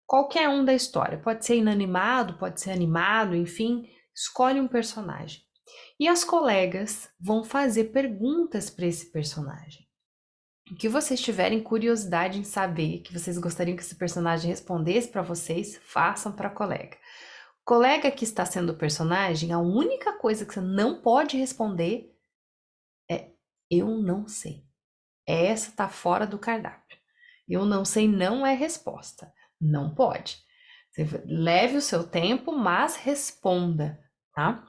Qualquer um da história. Pode ser inanimado, pode ser animado, enfim. Escolhe um personagem. E as colegas vão fazer perguntas para esse personagem. O que vocês tiverem curiosidade em saber, que vocês gostariam que esse personagem respondesse para vocês, façam para a colega. Colega que está sendo o personagem, a única coisa que você não pode responder é eu não sei. Essa tá fora do cardápio. Eu não sei não é resposta. Não pode. Você leve o seu tempo, mas responda, tá?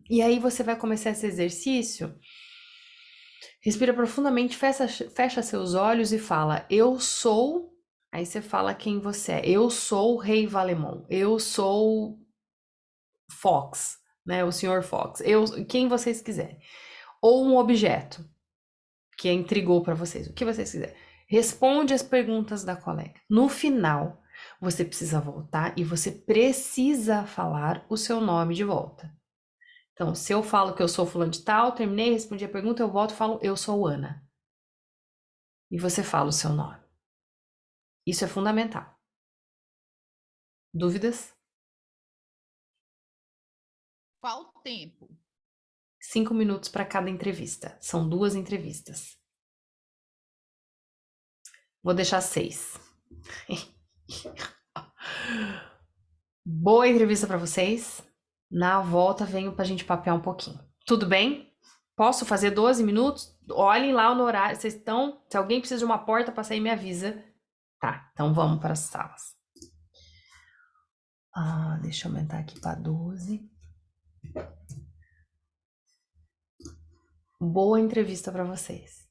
E aí você vai começar esse exercício. Respira profundamente, fecha seus olhos e fala, eu sou... Aí você fala quem você é. Eu sou o Rei Valemon. Eu sou Fox, né? O Sr. Fox. Quem vocês quiserem. Ou um objeto que intrigou para vocês. O que vocês quiserem. Responde as perguntas da colega. No final, você precisa voltar e você precisa falar o seu nome de volta. Então, se eu falo que eu sou fulano de tal, terminei, respondi a pergunta, eu volto e falo, eu sou Ana. E você fala o seu nome. Isso é fundamental. Dúvidas? Qual o tempo? 5 minutos para cada entrevista. São 2 entrevistas. Vou deixar 6. Boa entrevista para vocês. Na volta venho para a gente papear um pouquinho. Tudo bem? Posso fazer 12 minutos? Olhem lá no horário. Vocês estão... Se alguém precisa de uma porta para sair, me avisa. Tá, então vamos para as salas. Deixa eu aumentar aqui para 12. Boa entrevista para vocês.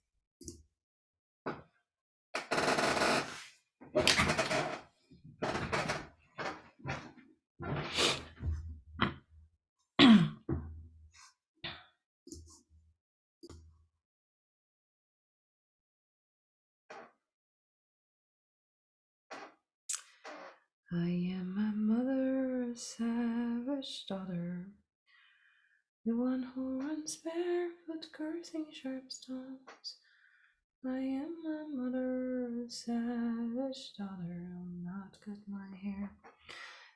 I am my mother, a savage daughter, the one who runs barefoot, cursing sharp stones. I am my mother, a savage daughter, I'll not cut my hair,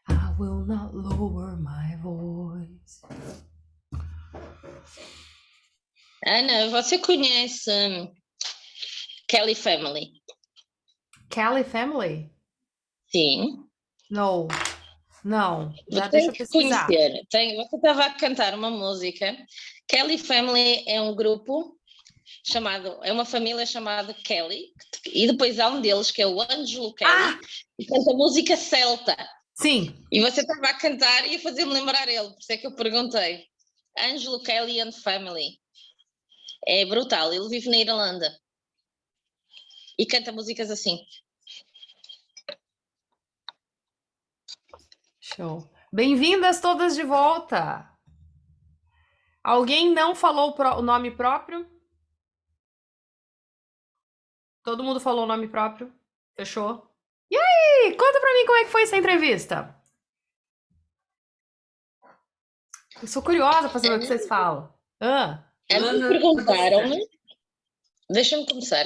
I will not lower my voice. Ana, você conhece Kelly Family? Kelly Family? Sim. Não. Já Você deixa eu tem que pesquisar. conhecer. Você estava a cantar uma música. Kelly Family é um grupo chamado, é uma família chamada Kelly, e depois há um deles que é o Ângelo Kelly, e canta música celta. Sim. E você estava a cantar e a fazer-me lembrar ele, por isso é que eu perguntei. Ângelo Kelly and Family. É brutal, ele vive na Irlanda. E canta músicas assim. Show. Bem-vindas todas de volta. Alguém não falou o nome próprio? Todo mundo falou o nome próprio? Fechou? E aí? Conta pra mim como é que foi essa entrevista. Eu sou curiosa pra saber o que vocês falam. A mim perguntaram-me... Deixa-me começar.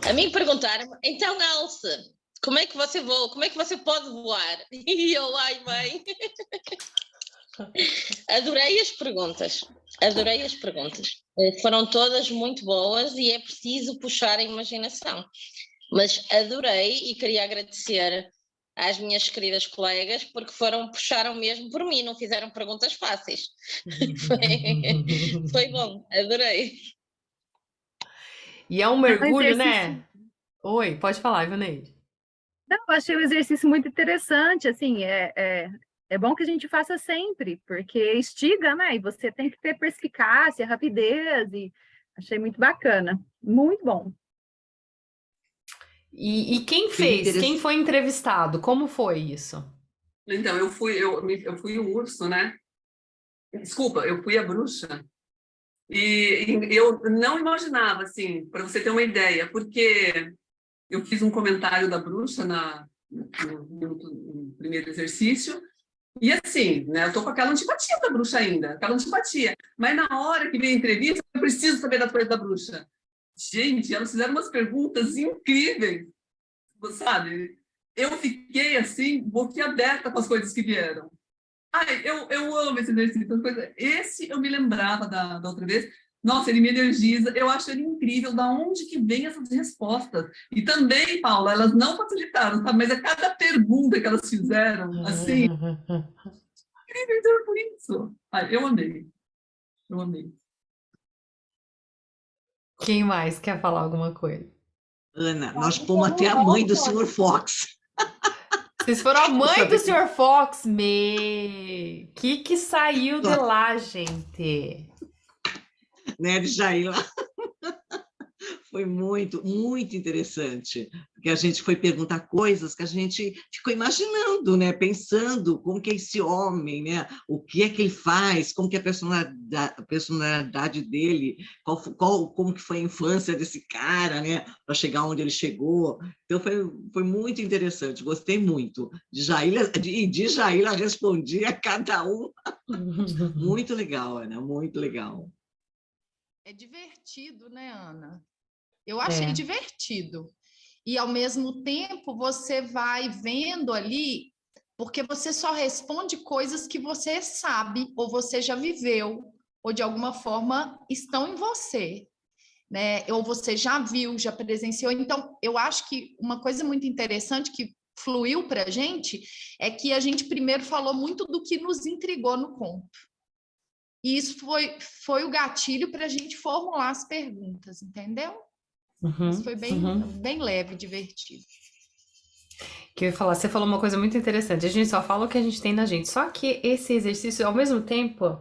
A mim perguntaram-me, então, Alce, como é que você voa? Como é que você pode voar? E eu, ai, mãe. Adorei as perguntas. Foram todas muito boas e é preciso puxar a imaginação. Mas adorei e queria agradecer às minhas queridas colegas porque puxaram mesmo por mim, não fizeram perguntas fáceis. Foi bom, adorei. E é um É um mergulho, exercício. né? Oi, pode falar, Ivaneide. Não, eu achei o exercício muito interessante, assim, é bom que a gente faça sempre, porque instiga, né? E você tem que ter perspicácia, rapidez, e achei muito bacana, muito bom. E quem Bem fez? Quem interessante. foi entrevistado? Como foi isso? Então, eu fui o urso, né? Desculpa, eu fui a bruxa. E eu não imaginava, assim, para você ter uma ideia, porque eu fiz um comentário da bruxa no primeiro exercício, e assim, né, eu tô com aquela antipatia da bruxa ainda, aquela antipatia. Mas na hora que vem a entrevista, eu preciso saber das coisas da bruxa. Gente, elas fizeram umas perguntas incríveis, sabe? Eu fiquei, assim, boquiaberta com as coisas que vieram. Ai, eu amo esse exercício. Esse eu me lembrava da outra vez. Nossa, ele me energiza. Eu acho ele incrível. Da onde que vem essas respostas? E também, Paula, elas não facilitaram, sabe? Mas a cada pergunta que elas fizeram, assim, incrível por isso. Ai, eu amei. Eu amei. Quem mais quer falar alguma coisa? Ana, nós fomos até a mãe do Sr. Fox. Vocês foram a mãe Sabe do Sr. Fox, que saiu de lá, gente? né, de Jair. Foi muito, muito interessante, porque a gente foi perguntar coisas que a gente ficou imaginando, né? Pensando como que é esse homem, né? O que é que ele faz, como que é a personalidade dele, como que foi a infância desse cara, né? Para chegar onde ele chegou. Então, foi muito interessante, gostei muito. De Jair respondia a cada um. Muito legal, Ana, muito legal. É divertido, né, Ana? Eu achei É. divertido. E, ao mesmo tempo, você vai vendo ali, porque você só responde coisas que você sabe, ou você já viveu, ou de alguma forma estão em você, né? Ou você já viu, já presenciou. Então, eu acho que uma coisa muito interessante que fluiu para a gente é que a gente primeiro falou muito do que nos intrigou no conto. E isso foi o gatilho para a gente formular as perguntas, entendeu? Mas foi bem leve, divertido. Que eu ia falar, você falou uma coisa muito interessante. A gente só fala o que a gente tem na gente. Só que esse exercício, ao mesmo tempo,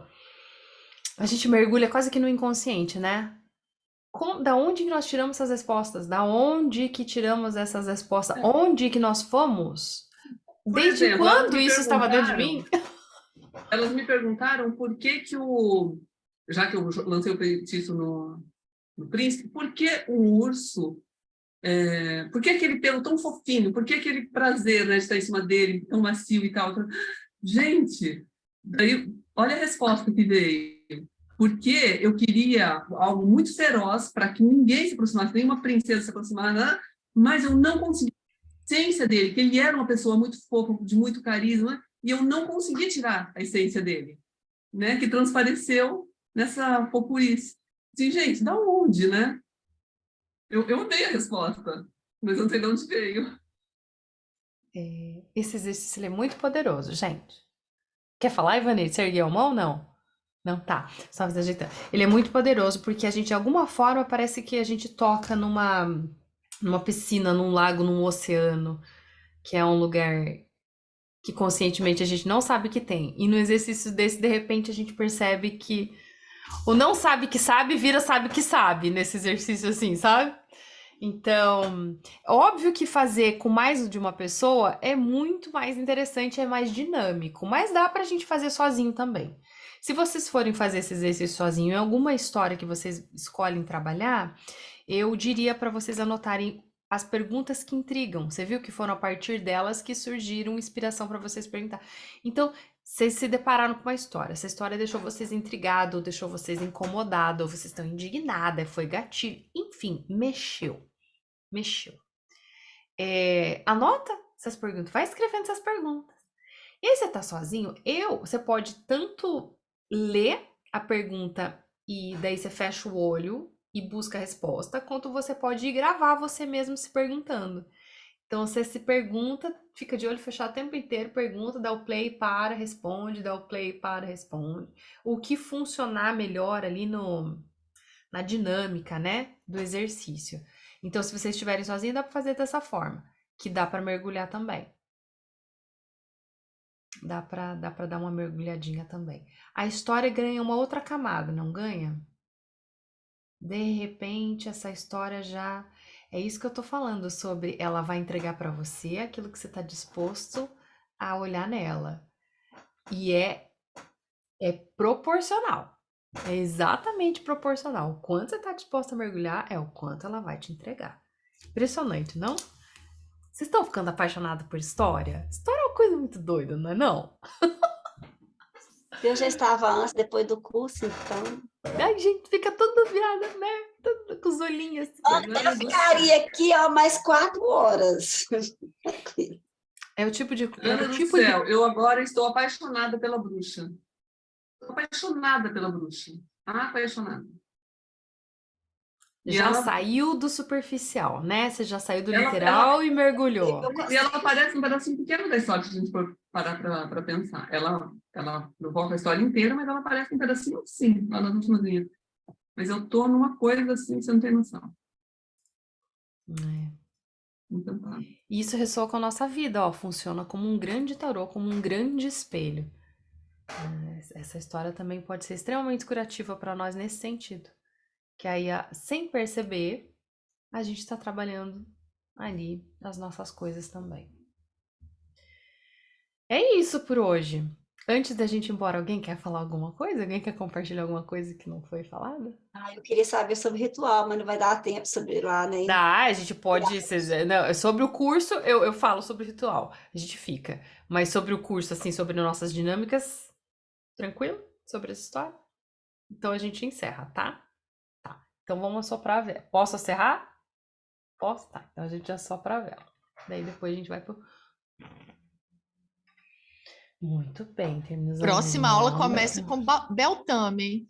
a gente mergulha quase que no inconsciente, né? Da onde que nós tiramos essas respostas? Da onde que tiramos essas respostas? Onde que nós fomos? Por Desde exemplo, quando isso estava dentro de mim? Elas me perguntaram por que já que eu lancei o feitiço no príncipe, por que o urso, por que aquele pelo tão fofinho, por que aquele prazer, né, de estar em cima dele, tão macio e tal. Gente, daí, olha a resposta que veio. Porque eu queria algo muito feroz para que ninguém se aproximasse, nenhuma princesa se aproximasse, mas eu não consegui a essência dele, que ele era uma pessoa muito fofa, de muito carisma, e eu não consegui tirar a essência dele, né? Que transpareceu nessa fofurice. Assim, gente, da onde, né? Eu amei a resposta, mas eu não sei de onde veio. Esse exercício ele é muito poderoso, gente. Quer falar, Ivanete? Você ergueu a mão ou não? Não, tá. Só me ajeitando. Ele é muito poderoso porque a gente, de alguma forma, parece que a gente toca numa piscina, num lago, num oceano, que é um lugar que conscientemente a gente não sabe que tem. E no exercício desse, de repente, a gente percebe que o não sabe que sabe vira sabe que sabe nesse exercício assim, sabe? Então, óbvio que fazer com mais de uma pessoa é muito mais interessante, é mais dinâmico, mas dá pra gente fazer sozinho também. Se vocês forem fazer esse exercício sozinho em alguma história que vocês escolhem trabalhar, eu diria para vocês anotarem as perguntas que intrigam. Você viu que foram a partir delas que surgiram inspiração para vocês perguntar. Então, vocês se depararam com uma história. Essa história deixou vocês intrigados, deixou vocês incomodados, ou vocês estão indignadas, foi gatilho. Enfim, mexeu. Anota essas perguntas, vai escrevendo essas perguntas. E aí você tá sozinho, você pode tanto ler a pergunta e daí você fecha o olho e busca a resposta, quanto você pode ir gravar você mesmo se perguntando. Então, você se pergunta, fica de olho fechado o tempo inteiro, pergunta, dá o play, para, responde, dá o play, para, responde. O que funcionar melhor ali na dinâmica, né, do exercício. Então, se vocês estiverem sozinhos, dá para fazer dessa forma, que dá para mergulhar também. Dá para dar uma mergulhadinha também. A história ganha uma outra camada, não ganha? De repente, essa história já... É isso que eu tô falando sobre ela vai entregar para você aquilo que você tá disposto a olhar nela. E é proporcional. É exatamente proporcional. O quanto você tá disposto a mergulhar é o quanto ela vai te entregar. Impressionante, não? Vocês estão ficando apaixonados por história? História é uma coisa muito doida, não é não? Eu já estava antes, depois do curso, então... Ai, gente, fica toda virada, né? Tudo com os olhinhos. Eu ficaria aqui, ó, mais 4 horas. É o tipo de... Meu Deus do céu, eu agora estou apaixonada pela bruxa. Estou apaixonada pela bruxa. Apaixonada. E Já ela, saiu do superficial, né? Você já saiu do ela- literal e mergulhou. e ela parece um pedacinho pequeno da história, se a gente for parar para pensar. Ela provoca a história inteira, mas ela parece um pedacinho assim, lá nas últimas linhas. Mas eu tô numa coisa assim, você não tem noção. É. Então tá. E isso ressoa com a nossa vida, ó. Funciona como um grande tarô, como um grande espelho. Essa história também pode ser extremamente curativa para nós nesse sentido. Que aí, sem perceber, a gente está trabalhando ali as nossas coisas também. É isso por hoje. Antes da gente ir embora, alguém quer falar alguma coisa? Alguém quer compartilhar alguma coisa que não foi falada? Ah, eu queria saber sobre ritual, mas não vai dar tempo sobre lá, né? Dá, a gente pode. Não, sobre o curso, eu falo sobre o ritual. A gente fica. Mas sobre o curso, assim, sobre nossas dinâmicas, tranquilo? Sobre essa história? Então a gente encerra, tá? Tá. Então vamos soprar a vela. Posso encerrar? Posso? Tá. Então a gente já sopra a vela. Daí depois a gente vai pro. Muito bem, terminamos. Próxima aula começa com Beltame, hein?